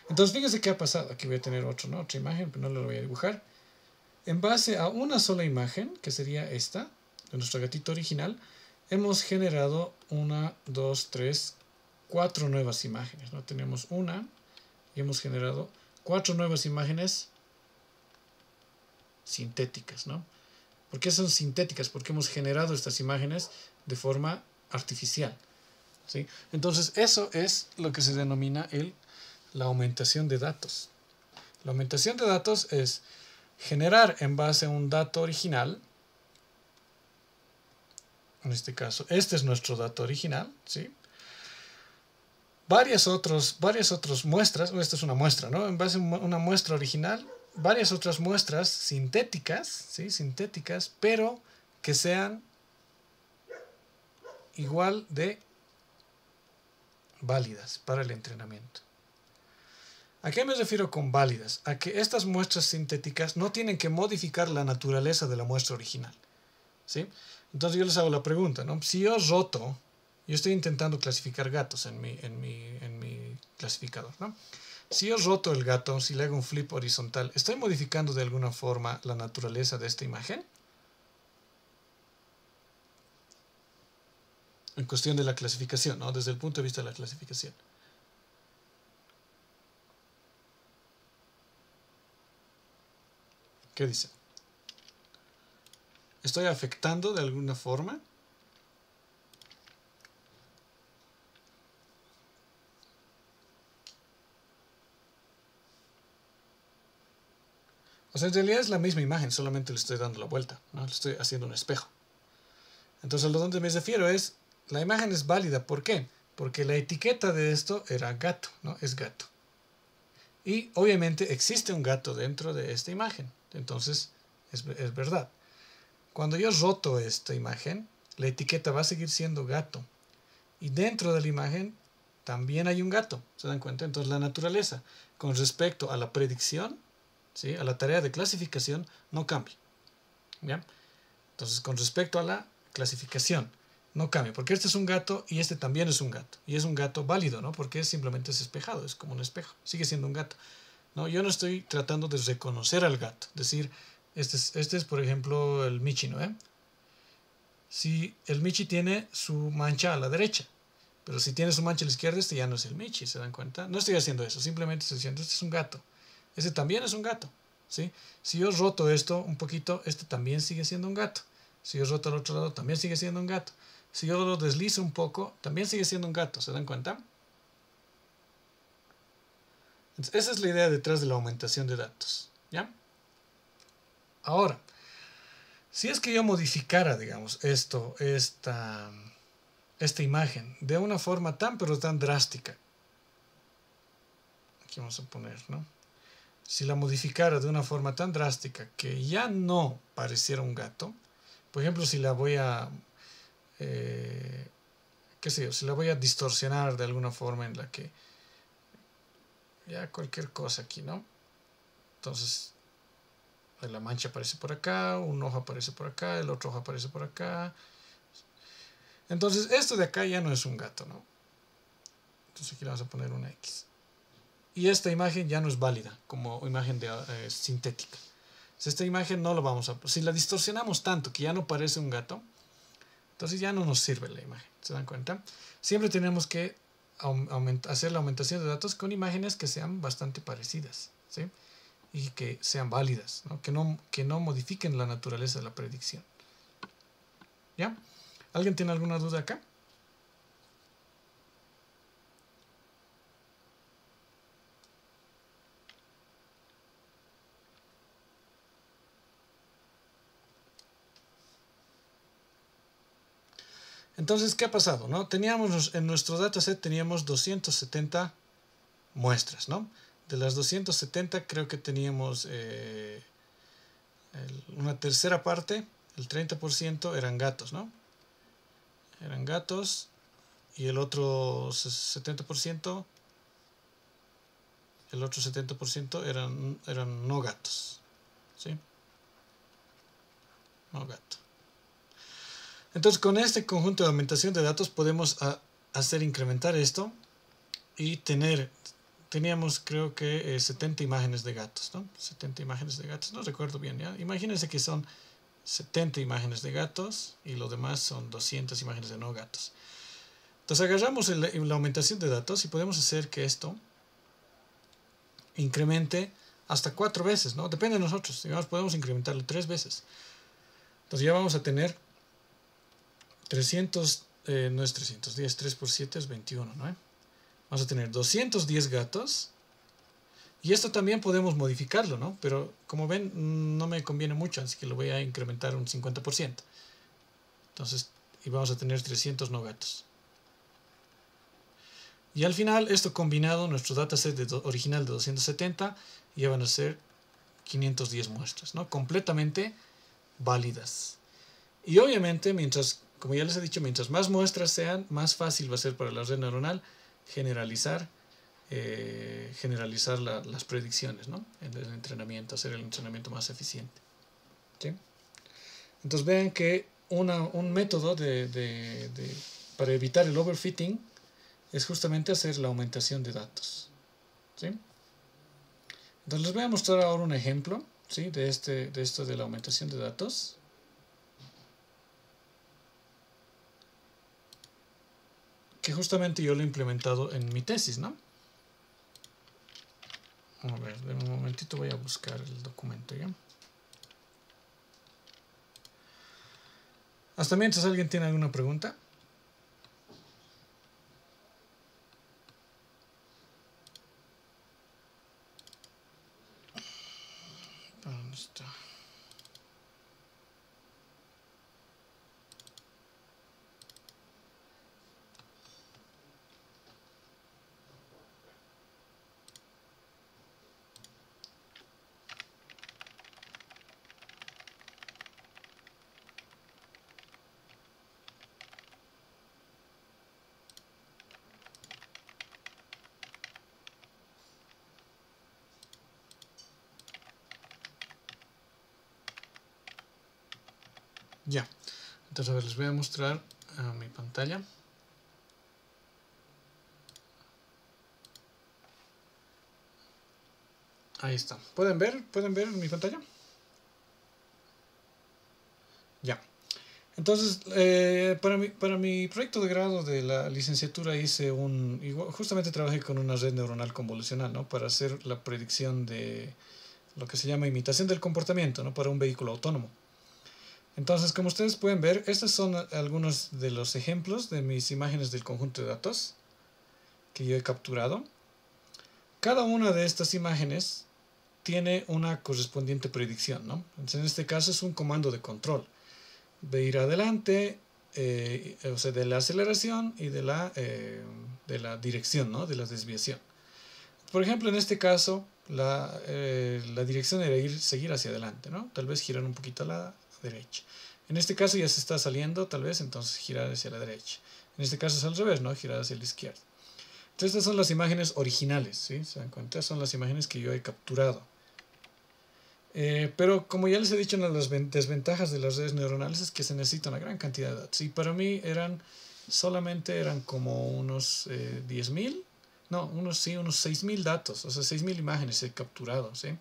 Entonces, fíjense qué ha pasado. Aquí voy a tener otro, ¿no? Otra imagen, pero no la voy a dibujar. En base a una sola imagen, que sería esta, de nuestro gatito original, hemos generado 1, 2, 3, 4 nuevas imágenes, ¿no? Tenemos una y hemos generado 4 nuevas imágenes sintéticas, ¿no? ¿Por qué son sintéticas? Porque hemos generado estas imágenes de forma artificial, ¿sí? Entonces, eso es lo que se denomina la aumentación de datos. La aumentación de datos es generar en base a un dato original. En este caso, este es nuestro dato original, ¿sí? Varias otras muestras, esta es una muestra, ¿no? En base a una muestra original, varias otras muestras sintéticas, ¿sí? Sintéticas, pero que sean igual de válidas para el entrenamiento. ¿A qué me refiero con válidas? A que estas muestras sintéticas no tienen que modificar la naturaleza de la muestra original, ¿sí? Entonces yo les hago la pregunta, ¿no? Si yo estoy intentando clasificar gatos en mi clasificador, ¿no? Si yo roto el gato, si le hago un flip horizontal, ¿estoy modificando de alguna forma la naturaleza de esta imagen? En cuestión de la clasificación, ¿no? Desde el punto de vista de la clasificación. ¿Qué dice? ¿Estoy afectando de alguna forma? O sea, en realidad es la misma imagen, solamente le estoy dando la vuelta, ¿no? Le estoy haciendo un espejo. Entonces, a lo donde me refiero es, la imagen es válida. ¿Por qué? Porque la etiqueta de esto era gato, ¿no? Es gato. Y obviamente existe un gato dentro de esta imagen. Entonces, es verdad. Cuando yo roto esta imagen, la etiqueta va a seguir siendo gato. Y dentro de la imagen también hay un gato. ¿Se dan cuenta? Entonces, la naturaleza con respecto a la predicción, ¿sí? A la tarea de clasificación, no cambia. ¿Ya? Entonces, con respecto a la clasificación, no cambia, porque este es un gato y este también es un gato. Y es un gato válido, ¿no? Porque simplemente es espejado, es como un espejo. Sigue siendo un gato. ¿No? Yo no estoy tratando de reconocer al gato. Decir, este es por ejemplo, el Michi, ¿no? Si el Michi tiene su mancha a la derecha, pero si tiene su mancha a la izquierda, este ya no es el Michi, ¿se dan cuenta? No estoy haciendo eso, simplemente estoy diciendo, este es un gato. Este también es un gato, ¿sí? Si yo roto esto un poquito, este también sigue siendo un gato. Si yo roto al otro lado, también sigue siendo un gato. Si yo lo deslizo un poco, también sigue siendo un gato, ¿se dan cuenta? Entonces, esa es la idea detrás de la aumentación de datos, ¿ya? Ahora, si es que yo modificara, digamos, esta imagen de una forma pero tan drástica, aquí vamos a poner, ¿no? Si la modificara de una forma tan drástica que ya no pareciera un gato, por ejemplo, si la voy a, qué sé yo, si la voy a distorsionar de alguna forma en la que, ya cualquier cosa aquí, ¿no? Entonces, la mancha aparece por acá, un ojo aparece por acá, el otro ojo aparece por acá. Entonces, esto de acá ya no es un gato, ¿no? Entonces aquí le vamos a poner una X. Y esta imagen ya no es válida como imagen sintética. Si esta imagen no lo vamos a... Si la distorsionamos tanto que ya no parece un gato, entonces ya no nos sirve la imagen. ¿Se dan cuenta? Siempre tenemos que hacer la aumentación de datos con imágenes que sean bastante parecidas, ¿sí? Y que sean válidas, ¿no? Que no modifiquen la naturaleza de la predicción. ¿Ya? ¿Alguien tiene alguna duda acá? Entonces, ¿qué ha pasado? ¿No? Teníamos en nuestro dataset teníamos 270 muestras, ¿no? De las 270 creo que teníamos una tercera parte, el 30% eran gatos, ¿no? Eran gatos y el otro 70% el otro 70% eran no gatos, ¿sí? No gato. Entonces, con este conjunto de aumentación de datos podemos hacer incrementar esto y teníamos creo que 70 imágenes de gatos, ¿no? 70 imágenes de gatos, no recuerdo bien, ¿ya? Imagínense que son 70 imágenes de gatos y lo demás son 200 imágenes de no gatos. Entonces agarramos la aumentación de datos y podemos hacer que esto incremente hasta 4 veces, ¿no? Depende de nosotros, digamos, podemos incrementarlo 3 veces. Entonces ya vamos a tener 300, no es 310, 3 por 7 es 21, ¿no? Vamos a tener 210 gatos. Y esto también podemos modificarlo, ¿no? Pero como ven, no me conviene mucho, así que lo voy a incrementar un 50%. Entonces, y vamos a tener 300 no gatos. Y al final, esto combinado, nuestro dataset original de 270, ya van a ser 510 muestras, ¿no? Completamente válidas. Y obviamente, como ya les he dicho, mientras más muestras sean, más fácil va a ser para la red neuronal generalizar las predicciones, ¿no? En el entrenamiento, hacer el entrenamiento más eficiente, ¿sí? Entonces vean que un método para evitar el overfitting es justamente hacer la aumentación de datos, ¿sí? Entonces les voy a mostrar ahora un ejemplo, ¿sí? de esto de la aumentación de datos. Que justamente yo lo he implementado en mi tesis, ¿no? A ver, de un momentito voy a buscar el documento, ¿ya? Hasta mientras, ¿alguien tiene alguna pregunta? ¿Dónde está? Ya. Entonces, a ver, les voy a mostrar mi pantalla. Ahí está. ¿Pueden ver? ¿Pueden ver mi pantalla? Ya. Entonces, para mi proyecto de grado de la licenciatura hice justamente trabajé con una red neuronal convolucional, ¿no? Para hacer la predicción de lo que se llama imitación del comportamiento, ¿no? Para un vehículo autónomo. Entonces, como ustedes pueden ver, estos son algunos de los ejemplos de mis imágenes del conjunto de datos que yo he capturado. Cada una de estas imágenes tiene una correspondiente predicción, ¿no? Entonces, en este caso es un comando de control. De ir adelante, o sea, de la aceleración y de la dirección, ¿no? De la desviación. Por ejemplo, en este caso, la dirección era seguir hacia adelante, ¿no? Tal vez girar un poquito a la derecha. En este caso ya se está saliendo, tal vez, entonces girar hacia la derecha. En este caso es al revés, ¿no? Girar hacia la izquierda. Entonces, estas son las imágenes originales, ¿sí? ¿Se dan cuenta? Son las imágenes que yo he capturado. Pero como ya les he dicho, una de las desventajas de las redes neuronales es que se necesita una gran cantidad de datos. Y para mí solamente eran como unos 10.000, no, unos 6.000 datos, o sea, 6.000 imágenes he capturado, ¿sí?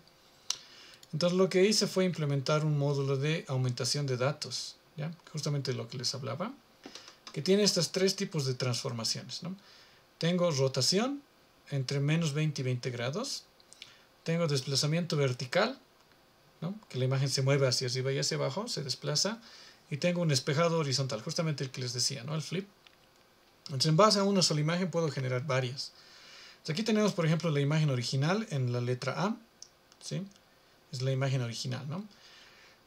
Entonces lo que hice fue implementar un módulo de aumentación de datos, ¿ya? Justamente lo que les hablaba, que tiene estos 3 tipos de transformaciones, ¿no? Tengo rotación entre menos 20 y 20 grados, tengo desplazamiento vertical, ¿no? Que la imagen se mueve hacia arriba y hacia abajo, se desplaza, y tengo un espejado horizontal, justamente el que les decía, ¿no? El flip. Entonces, en base a una sola imagen puedo generar varias. Entonces, aquí tenemos, por ejemplo, la imagen original en la letra A, ¿sí? Es la imagen original, ¿no?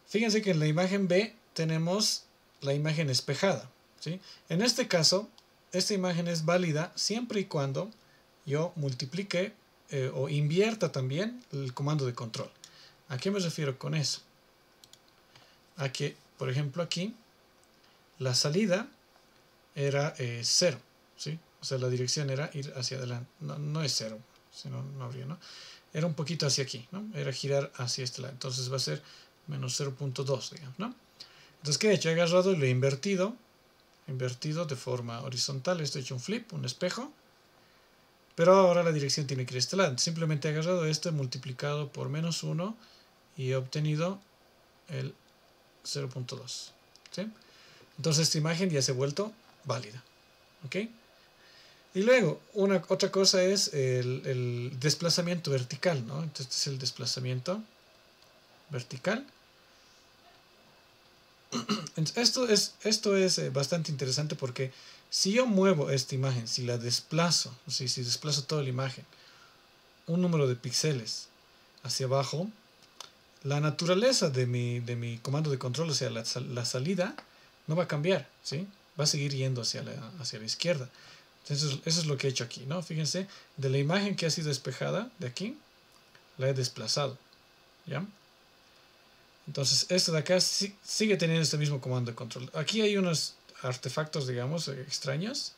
Fíjense que en la imagen B tenemos la imagen espejada, ¿sí? En este caso, esta imagen es válida siempre y cuando yo multiplique o invierta también el comando de control. ¿A qué me refiero con eso? A que, por ejemplo, aquí la salida era 0, ¿sí? O sea, la dirección era ir hacia adelante. No es 0. si no, no habría, ¿no? Era un poquito hacia aquí, ¿no? Era girar hacia este lado. Entonces va a ser menos 0.2, digamos, ¿no? Entonces, ¿qué he hecho? He agarrado y lo he invertido de forma horizontal. Esto he hecho un flip, un espejo. Pero ahora la dirección tiene que ir a este lado. Simplemente he agarrado esto, he multiplicado por menos 1 y he obtenido el 0.2. ¿Sí? Entonces esta imagen ya se ha vuelto válida. ¿Ok? Y luego, otra cosa es el desplazamiento vertical, ¿no? Entonces este es el desplazamiento vertical. Esto es bastante interesante porque si yo muevo esta imagen, si la desplazo, si desplazo toda la imagen, un número de píxeles hacia abajo, la naturaleza de mi comando de control, o sea, la salida, no va a cambiar, ¿sí? Va a seguir yendo hacia la izquierda. Entonces, eso es lo que he hecho aquí, ¿no? Fíjense, de la imagen que ha sido despejada de aquí, la he desplazado, ¿ya? Entonces, esto de acá sigue teniendo este mismo comando de control. Aquí hay unos artefactos, digamos, extraños,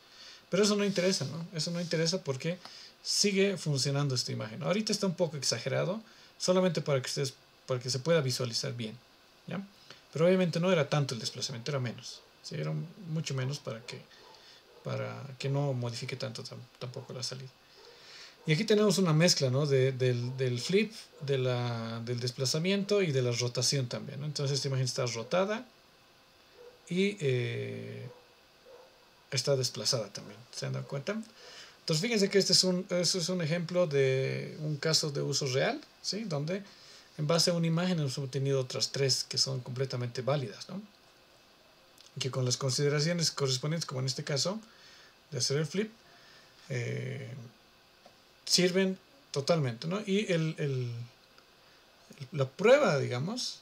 pero eso no interesa, ¿no? Eso no interesa porque sigue funcionando esta imagen. Ahorita está un poco exagerado, solamente para que se pueda visualizar bien, ¿ya? Pero obviamente no era tanto el desplazamiento, era menos, ¿sí? Era mucho menos para que no modifique tanto tampoco la salida. Y aquí tenemos una mezcla, ¿no? del flip, del desplazamiento y de la rotación también, ¿no? Entonces esta imagen está rotada y está desplazada también. ¿Se han dado cuenta? Entonces fíjense que este es un ejemplo de un caso de uso real, ¿sí? Donde en base a una imagen hemos obtenido otras tres que son completamente válidas, ¿no? Y que con las consideraciones correspondientes, como en este caso, de hacer el flip, sirven totalmente, ¿no? Y la prueba, digamos,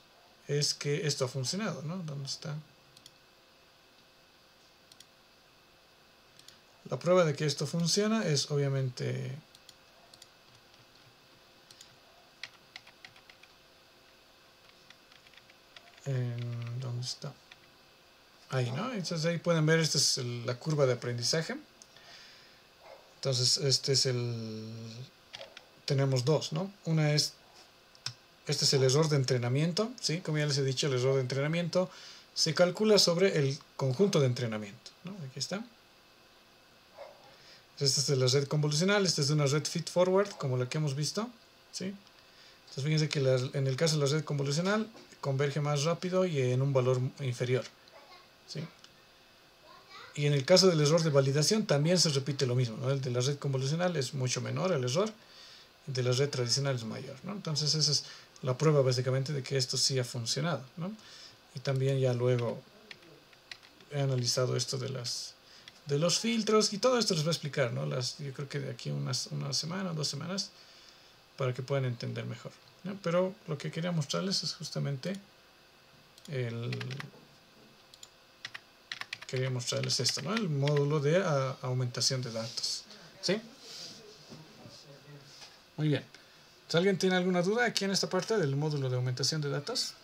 es que esto ha funcionado, ¿no? ¿Dónde está? La prueba de que esto funciona es obviamente ¿dónde está? Ahí, ¿no? Entonces ahí pueden ver, esta es la curva de aprendizaje. Entonces este es tenemos dos, ¿no? Este es el error de entrenamiento, ¿sí? Como ya les he dicho, el error de entrenamiento se calcula sobre el conjunto de entrenamiento, ¿no? Aquí está. Esta es de la red convolucional, esta es de una red feed-forward, como la que hemos visto, ¿sí? Entonces fíjense que en el caso de la red convolucional converge más rápido y en un valor inferior, ¿sí? Y en el caso del error de validación también se repite lo mismo, ¿no? El de la red convolucional es mucho menor el error, el de la red tradicional es mayor, ¿no? Entonces esa es la prueba básicamente de que esto sí ha funcionado, ¿no? Y también ya luego he analizado esto de los filtros y todo esto les voy a explicar, ¿no? Yo creo que de aquí una semana o 2 semanas para que puedan entender mejor, ¿no? Pero lo que quería mostrarles es justamente quería mostrarles esto, ¿no? El módulo de aumentación de datos, ¿sí? Muy bien. ¿Si alguien tiene alguna duda aquí en esta parte del módulo de aumentación de datos?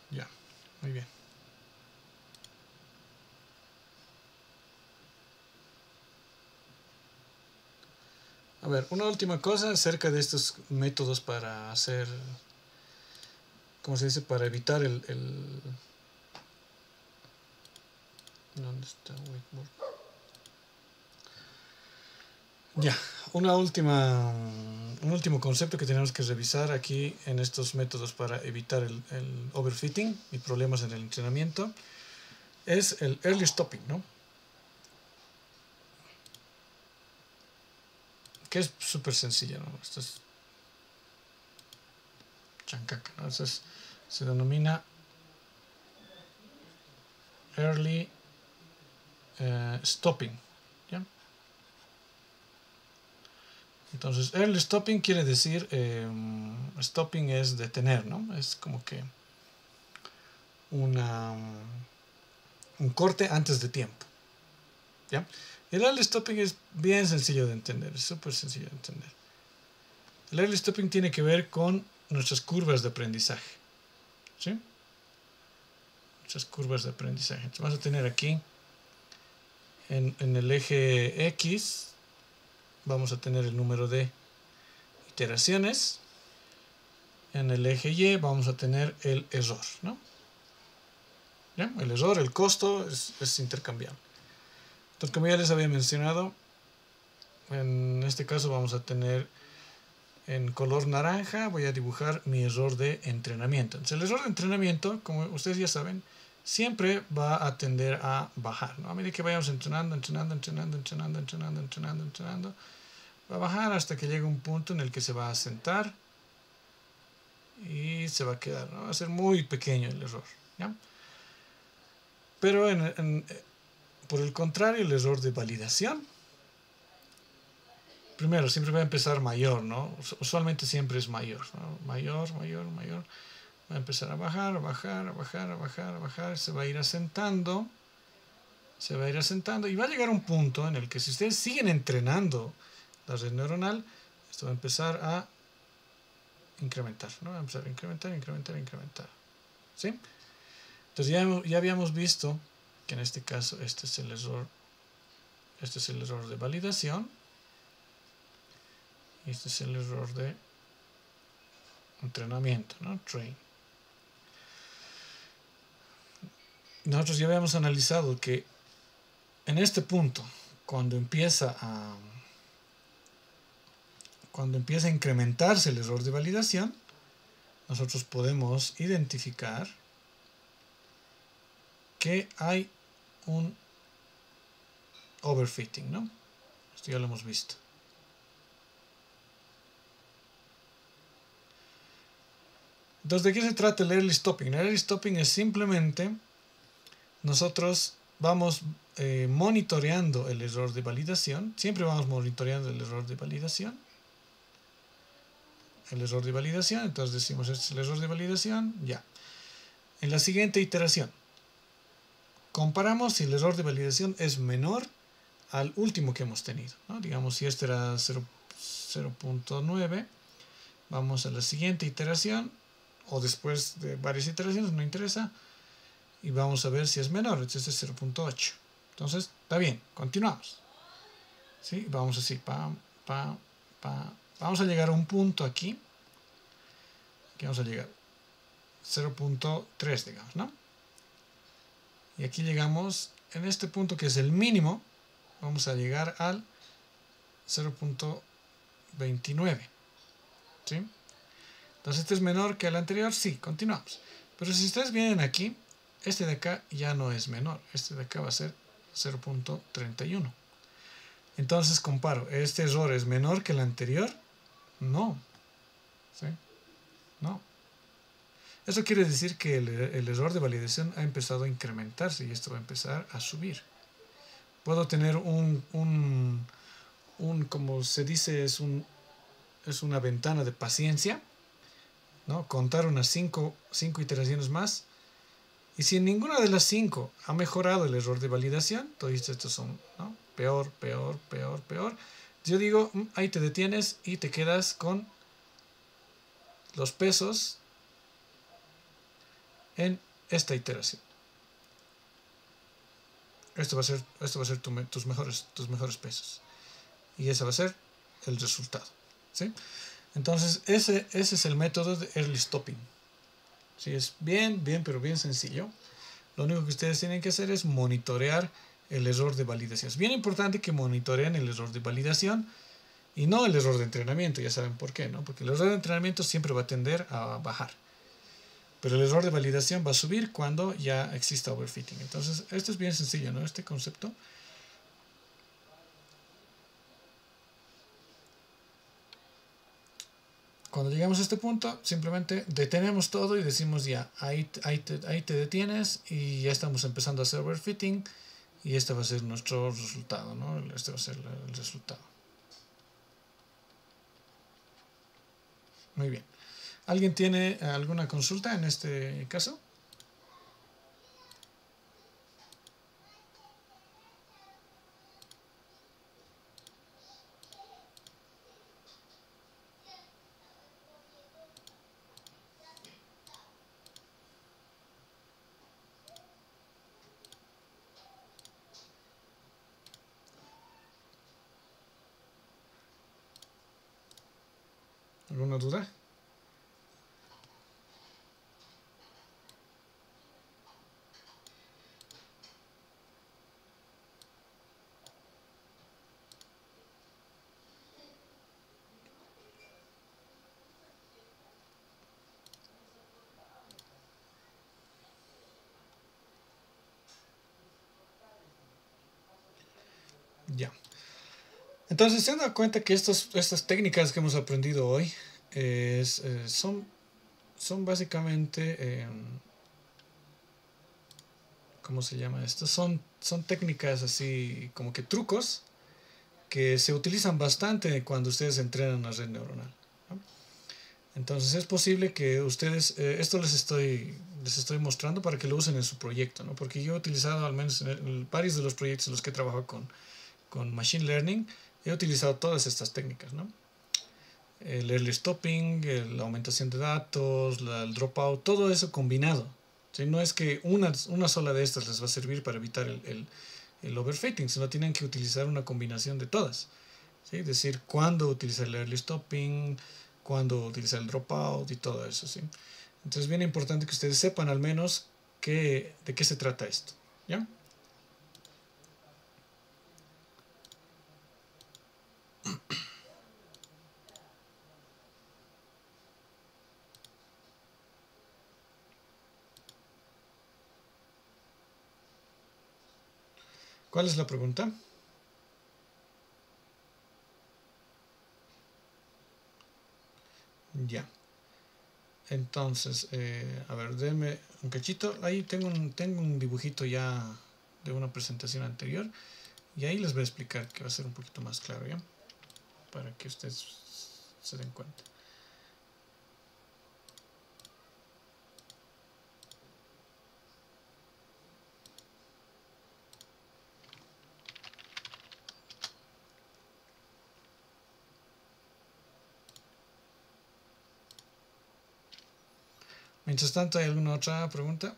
Ya, muy bien. A ver, una última cosa acerca de estos métodos para hacer, ¿cómo se dice? Para evitar ¿dónde está whiteboard? Ya, un último concepto que tenemos que revisar aquí en estos métodos para evitar el overfitting y problemas en el entrenamiento es el early stopping, ¿no? Que es súper sencilla, ¿no? Esto es chancaca, ¿no? Se denomina early stopping, ¿ya? Entonces, early stopping quiere decir, stopping es detener, ¿no? Es como que un corte antes de tiempo. ¿Ya? El early stopping es bien sencillo de entender, es súper sencillo de entender. El early stopping tiene que ver con nuestras curvas de aprendizaje. ¿Sí? Nuestras curvas de aprendizaje. Entonces vamos a tener aquí en el eje X, vamos a tener el número de iteraciones. En el eje Y vamos a tener el error, ¿no? ¿Ya? El error, el costo es intercambiable. Entonces, como ya les había mencionado, en este caso vamos a tener en color naranja, voy a dibujar mi error de entrenamiento. Entonces, el error de entrenamiento, como ustedes ya saben, siempre va a tender a bajar, ¿no? A medida que vayamos entrenando, va a bajar hasta que llegue un punto en el que se va a asentar y se va a quedar, ¿no? Va a ser muy pequeño el error, ¿ya? Pero por el contrario, el error de validación, primero, siempre va a empezar mayor, ¿no? Usualmente siempre es mayor, ¿no? Mayor. Va a empezar a bajar, se va a ir asentando. Y va a llegar un punto en el que si ustedes siguen entrenando la red neuronal, esto va a empezar a incrementar, ¿no? Va a empezar a incrementar. ¿Sí? Entonces ya habíamos visto que en este caso este es el error de validación. Y este es el error de entrenamiento, ¿no? Train. Nosotros ya habíamos analizado que en este punto, cuando empieza a incrementarse el error de validación, nosotros podemos identificar que hay un overfitting, ¿no? Esto ya lo hemos visto. Entonces, ¿de qué se trata el early stopping? El early stopping es simplemente nosotros vamos monitoreando el error de validación. Siempre vamos monitoreando el error de validación. Entonces decimos, este es el error de validación, ya. En la siguiente iteración, comparamos si el error de validación es menor al último que hemos tenido, ¿no? Digamos, si este era 0.9, vamos a la siguiente iteración, o después de varias iteraciones, no interesa, y vamos a ver si es menor. Este es 0.8. Entonces, está bien, continuamos. ¿Sí? Vamos así, vamos a llegar a un punto aquí, que vamos a llegar 0.3, digamos, ¿no? Y aquí llegamos, en este punto que es el mínimo, vamos a llegar al 0.29. ¿Sí? Entonces, ¿este es menor que el anterior? Sí, continuamos. Pero si ustedes vienen aquí, este de acá ya no es menor. Este de acá va a ser 0.31. Entonces comparo, ¿este error es menor que el anterior? No. ¿Sí? No. Eso quiere decir que el error de validación ha empezado a incrementarse y esto va a empezar a subir. Puedo tener como se dice, es una ventana de paciencia, ¿no? Contar unas 5 iteraciones más. Y si en ninguna de las 5 ha mejorado el error de validación, todos estos son, ¿no? Peor. Yo digo, ahí te detienes y te quedas con los pesos en esta iteración. Esto va a ser tus mejores pesos. Y ese va a ser el resultado. ¿Sí? Entonces, ese es el método de early stopping. Sí, es bien sencillo. Lo único que ustedes tienen que hacer es monitorear el error de validación. Es bien importante que monitoreen el error de validación y no el error de entrenamiento. Ya saben por qué, ¿no? Porque el error de entrenamiento siempre va a tender a bajar. Pero el error de validación va a subir cuando ya exista overfitting. Entonces, esto es bien sencillo, ¿no? Este concepto. Cuando llegamos a este punto, simplemente detenemos todo y decimos ya, ahí te detienes y ya estamos empezando a hacer overfitting y este va a ser nuestro resultado, ¿no? Este va a ser el resultado. Muy bien. ¿Alguien tiene alguna consulta en este caso? ¿Alguna duda? Ya. Entonces se han dado cuenta que estas técnicas que hemos aprendido hoy son básicamente, ¿cómo se llama esto? Son técnicas así como que trucos que se utilizan bastante cuando ustedes entrenan una red neuronal, ¿no? Entonces es posible que ustedes, esto les estoy mostrando para que lo usen en su proyecto, ¿no? Porque yo he utilizado, al menos en varios de los proyectos en los que he trabajado con Machine Learning, he utilizado todas estas técnicas, ¿no? El early stopping, la aumentación de datos, el dropout, todo eso combinado. ¿Sí? No es que una sola de estas les va a servir para evitar el overfitting, sino tienen que utilizar una combinación de todas. ¿Sí? Es decir, cuándo utilizar el early stopping, cuándo utilizar el dropout y todo eso. ¿Sí? Entonces es bien importante que ustedes sepan al menos de qué se trata esto. ¿Ya? ¿Cuál es la pregunta? Ya. Entonces, a ver, denme un cachito. Ahí tengo un dibujito ya de una presentación anterior. Y ahí les voy a explicar que va a ser un poquito más claro, ¿ya? Para que ustedes se den cuenta. Mientras tanto, ¿hay alguna otra pregunta?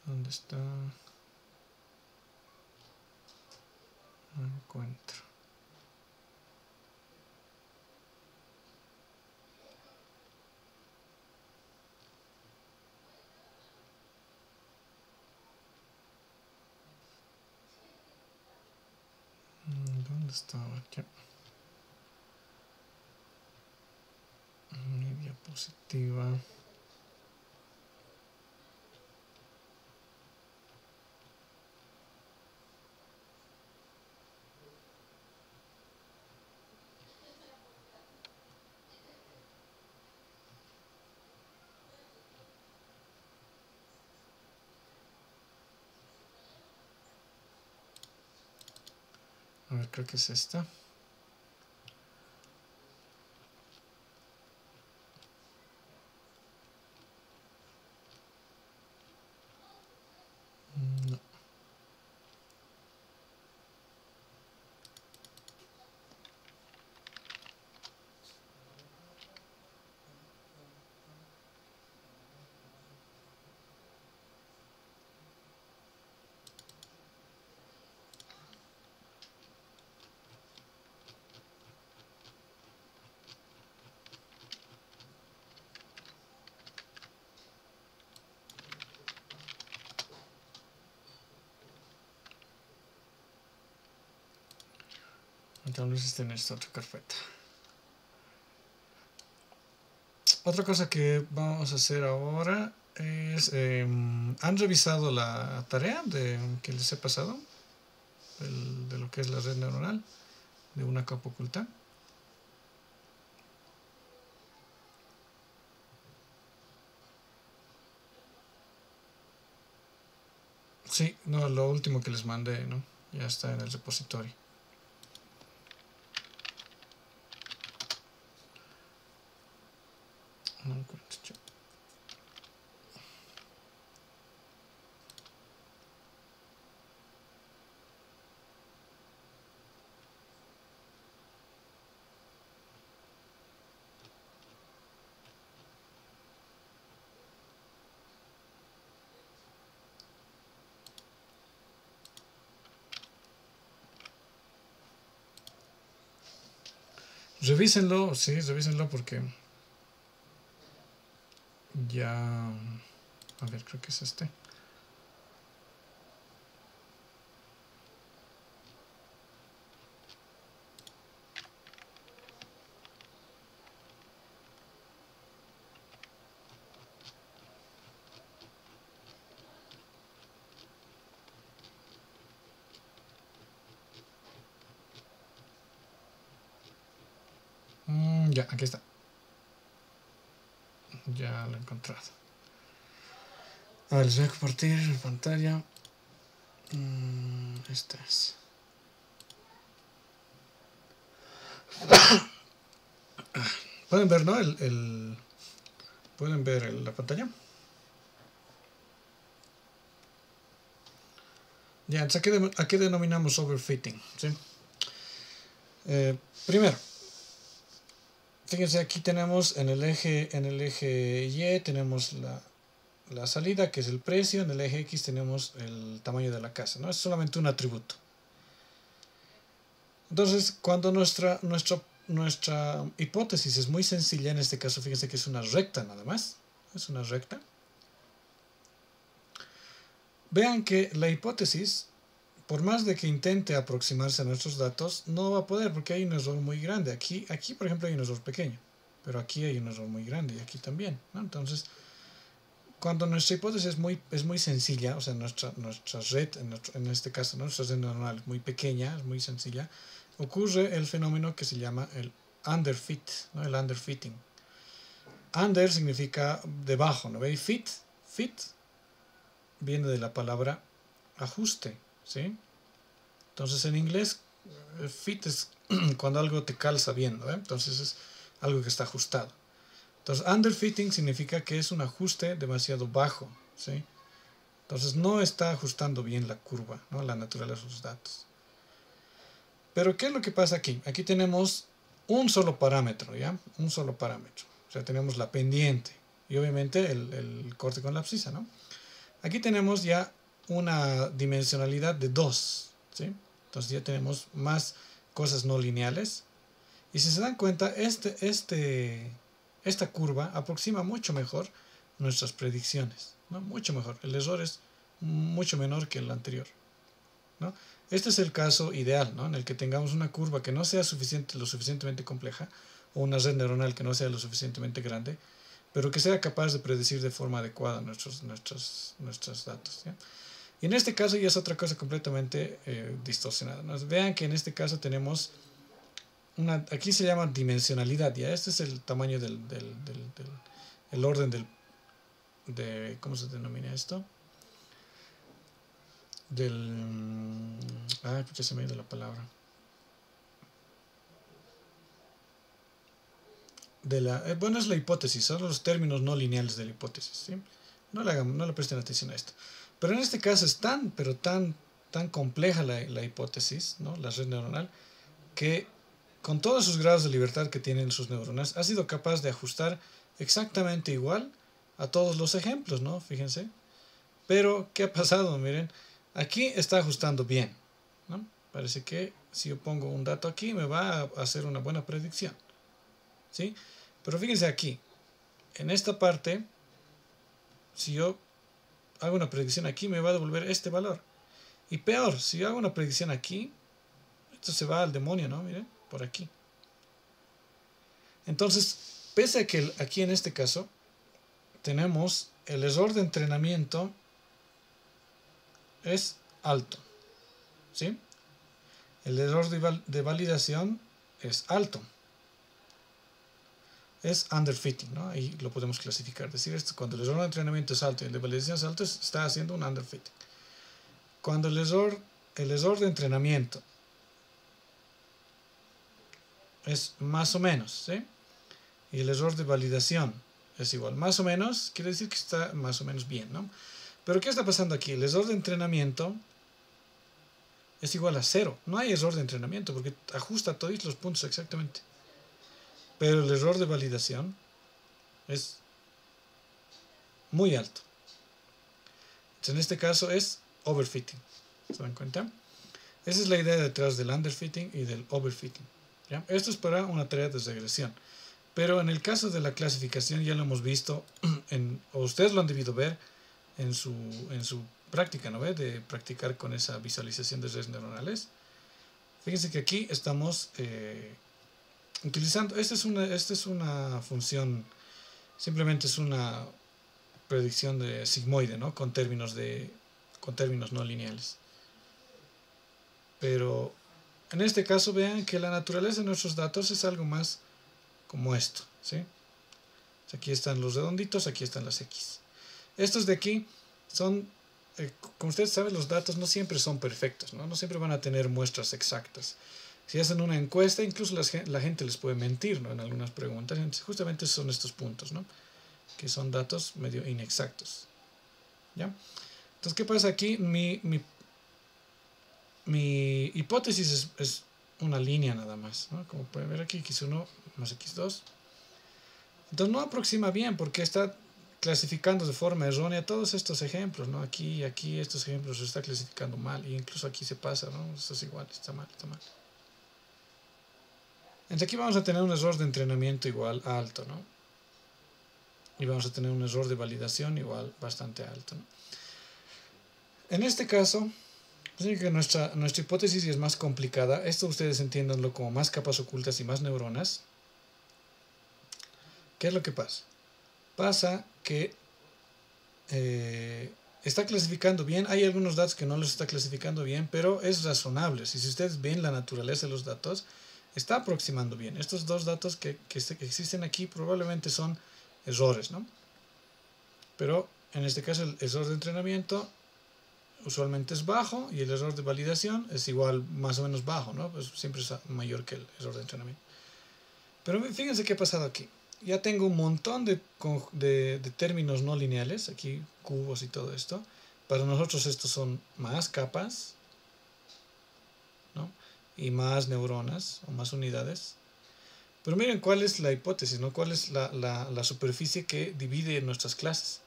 ¿Dónde está? No encuentro. ¿Dónde estaba? Aquí. Mi diapositiva. A ver, creo que es esta. No. Tal vez esté en esta otra carpeta. Otra cosa que vamos a hacer ahora es, ¿han revisado la tarea que les he pasado? De lo que es la red neuronal de una capa oculta. Sí, no, lo último que les mandé, ¿no? Ya está en el repositorio. No encuentro yo. Revísenlo, sí, revísenlo porque ya... A ver, creo que es este. Ya, aquí está. Ya lo he encontrado. A ver, les voy a compartir la pantalla. Esta es. Pueden ver, ¿no? Pueden ver la pantalla. Ya, entonces, ¿a qué denominamos overfitting? ¿Sí? Primero, fíjense, aquí tenemos en el eje Y tenemos la salida, que es el precio. En el eje X tenemos el tamaño de la casa, ¿no? Es solamente un atributo. Entonces, cuando nuestra hipótesis es muy sencilla, en este caso fíjense que es una recta nada más, es una recta. Vean que la hipótesis, por más de que intente aproximarse a nuestros datos, no va a poder porque hay un error muy grande. Aquí por ejemplo, hay un error pequeño, pero aquí hay un error muy grande y aquí también, ¿no? Entonces, cuando nuestra hipótesis es muy sencilla, o sea, nuestra red, en este caso, nuestra red neuronal es muy pequeña, es muy sencilla, ocurre el fenómeno que se llama el underfit, ¿no? El underfitting. Under significa debajo, ¿no veis? Fit viene de la palabra ajuste, ¿sí? Entonces en inglés fit es cuando algo te calza bien, ¿no? Entonces es algo que está ajustado. Entonces underfitting significa que es un ajuste demasiado bajo, ¿sí? Entonces no está ajustando bien la curva, ¿no? La naturaleza de sus datos. Pero ¿qué es lo que pasa aquí? Aquí tenemos un solo parámetro, ¿ya? Un solo parámetro. O sea, tenemos la pendiente y obviamente el corte con la abscisa, ¿no? Aquí tenemos ya una dimensionalidad de 2, ¿sí? Entonces ya tenemos más cosas no lineales. Y si se dan cuenta, esta curva aproxima mucho mejor nuestras predicciones, ¿no? Mucho mejor. El error es mucho menor que el anterior, ¿no? Este es el caso ideal, ¿no? En el que tengamos una curva que no sea lo suficientemente compleja o una red neuronal que no sea lo suficientemente grande, pero que sea capaz de predecir de forma adecuada nuestros datos, ¿ya? Y en este caso ya es otra cosa completamente distorsionada, ¿no? Vean que en este caso tenemos aquí se llama dimensionalidad, ya este es el tamaño el orden ¿cómo se denomina esto? Ya se me ha ido la palabra. Bueno, es la hipótesis, son los términos no lineales de la hipótesis, ¿sí? No le presten atención a esto. Pero en este caso es tan compleja la hipótesis, ¿no? La red neuronal, que con todos sus grados de libertad que tienen sus neuronas, ha sido capaz de ajustar exactamente igual a todos los ejemplos, ¿no? Fíjense. Pero, ¿qué ha pasado? Miren, aquí está ajustando bien, ¿no? Parece que si yo pongo un dato aquí, me va a hacer una buena predicción, ¿sí? Pero fíjense aquí, en esta parte, si yo hago una predicción aquí, me va a devolver este valor. Y peor, si yo hago una predicción aquí, esto se va al demonio, ¿no? Miren, por aquí. Entonces, pese a que aquí en este caso tenemos el error de entrenamiento es alto, ¿sí? El error de validación es alto. Es underfitting, ¿no? Ahí lo podemos clasificar. Es decir, cuando el error de entrenamiento es alto y el de validación es alto, está haciendo un underfitting. Cuando el error de entrenamiento es más o menos, ¿sí? Y el error de validación es igual, más o menos, quiere decir que está más o menos bien, ¿no? Pero ¿qué está pasando aquí? El error de entrenamiento es igual a 0. No hay error de entrenamiento porque ajusta todos los puntos exactamente. Pero el error de validación es muy alto. Entonces, en este caso es overfitting. ¿Se dan cuenta? Esa es la idea detrás del underfitting y del overfitting. ¿ya? Esto es para una tarea de regresión. Pero en el caso de la clasificación ya lo hemos visto, o ustedes lo han debido ver en su práctica, ¿no ve? De practicar con esa visualización de redes neuronales. Fíjense que aquí estamos utilizando, esta es una función, simplemente es una predicción de sigmoide, ¿no? Con términos no lineales. Pero en este caso vean que la naturaleza de nuestros datos es algo más como esto, ¿sí? Aquí están los redonditos, aquí están las X. Estos de aquí son, como ustedes saben, los datos no siempre son perfectos, ¿no? No siempre van a tener muestras exactas. Si hacen una encuesta, incluso la gente les puede mentir, ¿no? En algunas preguntas. Justamente son estos puntos, ¿no? Que son datos medio inexactos, ¿ya? Entonces, ¿qué pasa aquí? Mi hipótesis es una línea nada más, ¿no? Como pueden ver aquí, x1 más x2. Entonces no aproxima bien porque está clasificando de forma errónea todos estos ejemplos, ¿no? Aquí y aquí estos ejemplos se está clasificando mal, y incluso aquí se pasa, ¿no? Esto es igual, está mal, está mal. Entonces aquí vamos a tener un error de entrenamiento igual alto, ¿no? Y vamos a tener un error de validación igual bastante alto, ¿no? En este caso, pues que nuestra hipótesis es más complicada. Esto ustedes entiéndanlo como más capas ocultas y más neuronas. ¿Qué es lo que pasa? Pasa que está clasificando bien. Hay algunos datos que no los está clasificando bien, pero es razonable. Si ustedes ven la naturaleza de los datos, está aproximando bien. Estos dos datos que existen aquí probablemente son errores, ¿no? Pero en este caso el error de entrenamiento usualmente es bajo y el error de validación es igual, más o menos bajo, ¿no? Pues siempre es mayor que el error de entrenamiento. Pero fíjense qué ha pasado aquí. Ya tengo un montón de términos no lineales, aquí cubos y todo esto. Para nosotros estos son más capas, ¿no? Y más neuronas o más unidades. Pero miren cuál es la hipótesis, ¿no? Cuál es la superficie que divide nuestras clases.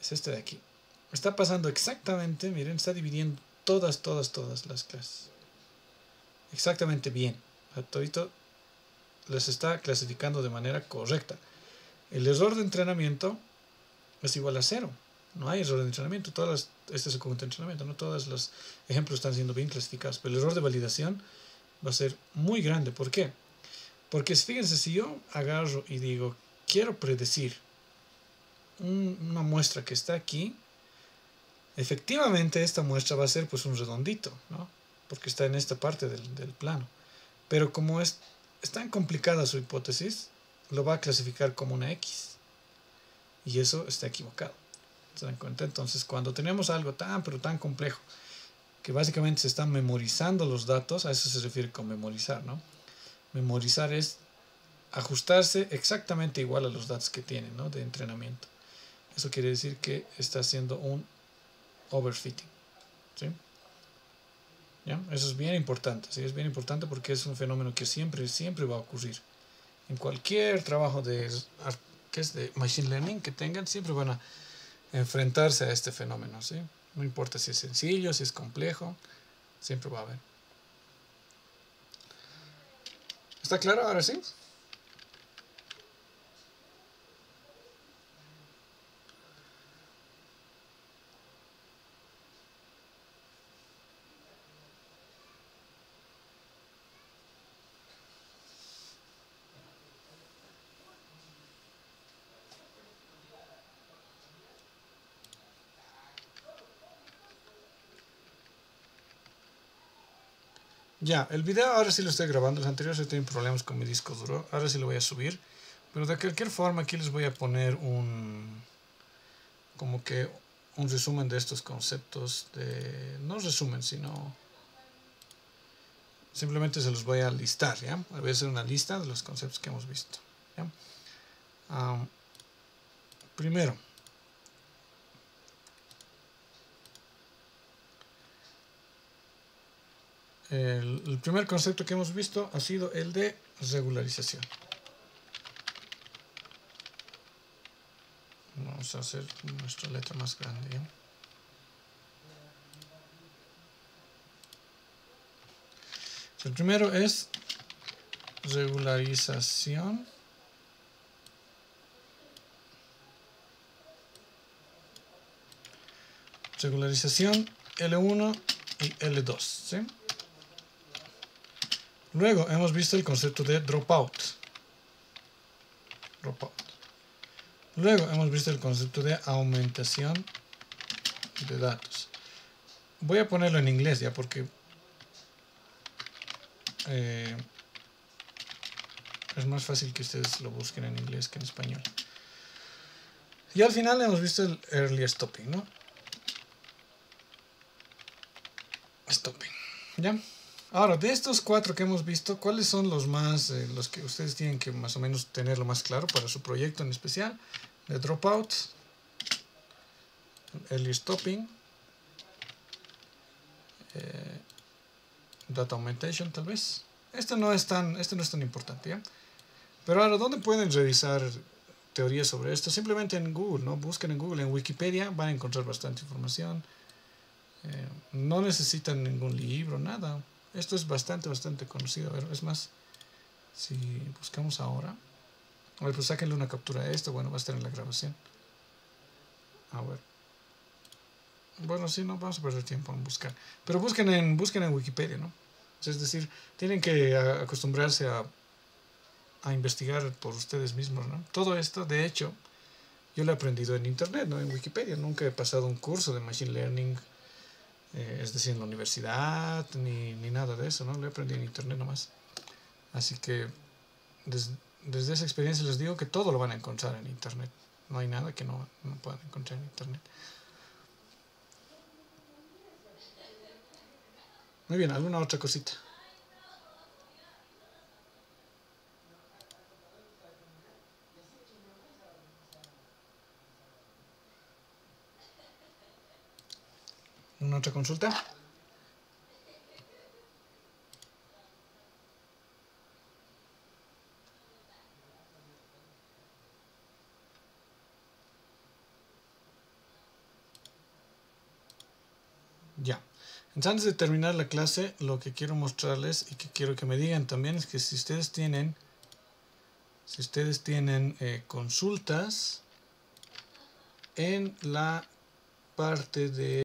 Es este de aquí. Está pasando exactamente, miren, está dividiendo todas las clases. Exactamente bien. Todito les está clasificando de manera correcta. El error de entrenamiento es igual a 0. No hay error de entrenamiento. Este es el conjunto de entrenamiento, no todos los ejemplos están siendo bien clasificados. Pero el error de validación va a ser muy grande. ¿Por qué? Porque fíjense, si yo agarro y digo, quiero predecir una muestra que está aquí, efectivamente esta muestra va a ser pues un redondito, ¿no? Porque está en esta parte del plano. Pero como es tan complicada su hipótesis, lo va a clasificar como una X. Y eso está equivocado. ¿Se dan cuenta? Entonces, cuando tenemos algo pero tan complejo, que básicamente se están memorizando los datos, a eso se refiere con memorizar, ¿no? Memorizar es ajustarse exactamente igual a los datos que tienen, ¿no? De entrenamiento. Eso quiere decir que está haciendo un overfitting, ¿sí? ¿Ya? Eso es bien importante, ¿sí? Es bien importante porque es un fenómeno que siempre va a ocurrir. En cualquier trabajo que es de Machine Learning que tengan, siempre van a enfrentarse a este fenómeno, ¿sí? No importa si es sencillo, si es complejo, siempre va a haber. ¿Está claro ahora sí? Ya, el video ahora sí lo estoy grabando. Los anteriores he tenido problemas con mi disco duro. Ahora sí lo voy a subir. Pero de cualquier forma aquí les voy a poner como que un resumen de estos conceptos. No resumen, sino simplemente se los voy a listar, ¿ya? Voy a hacer una lista de los conceptos que hemos visto, ¿ya? Primero, el primer concepto que hemos visto ha sido el de regularización. Vamos a hacer nuestra letra más grande, ¿ya? El primero es regularización. Regularización L1 y L2, ¿sí? Luego hemos visto el concepto de dropout. Luego hemos visto el concepto de aumentación de datos. Voy a ponerlo en inglés ya porque es más fácil que ustedes lo busquen en inglés que en español. Y al final hemos visto el early stopping, ¿no? Stopping, ¿ya? Ahora, de estos 4 que hemos visto, ¿cuáles son los más, los que ustedes tienen que más o menos tenerlo más claro para su proyecto en especial? El dropout, early stopping, data augmentation tal vez. Este no es tan importante, ¿ya? Pero ahora, ¿dónde pueden revisar teorías sobre esto? Simplemente en Google, ¿no? Busquen en Google, en Wikipedia, van a encontrar bastante información. No necesitan ningún libro, nada. Esto es bastante conocido. A ver, es más, si buscamos ahora, a ver, pues sáquenle una captura de esto. Bueno, va a estar en la grabación. A ver. Bueno, sí, no vamos a perder tiempo en buscar. Pero busquen en Wikipedia, ¿no? Es decir, tienen que acostumbrarse a investigar por ustedes mismos, ¿no? Todo esto, de hecho, yo lo he aprendido en internet, ¿no? En Wikipedia. Nunca he pasado un curso de Machine Learning, es decir, en la universidad, ni nada de eso, ¿no? Lo he aprendido en internet nomás. Así que desde esa experiencia les digo que todo lo van a encontrar en internet. No hay nada que no puedan encontrar en internet. Muy bien, ¿alguna otra cosita? ¿Una otra consulta? Ya. Entonces, antes de terminar la clase, lo que quiero mostrarles y que quiero que me digan también es que si ustedes tienen consultas en la parte de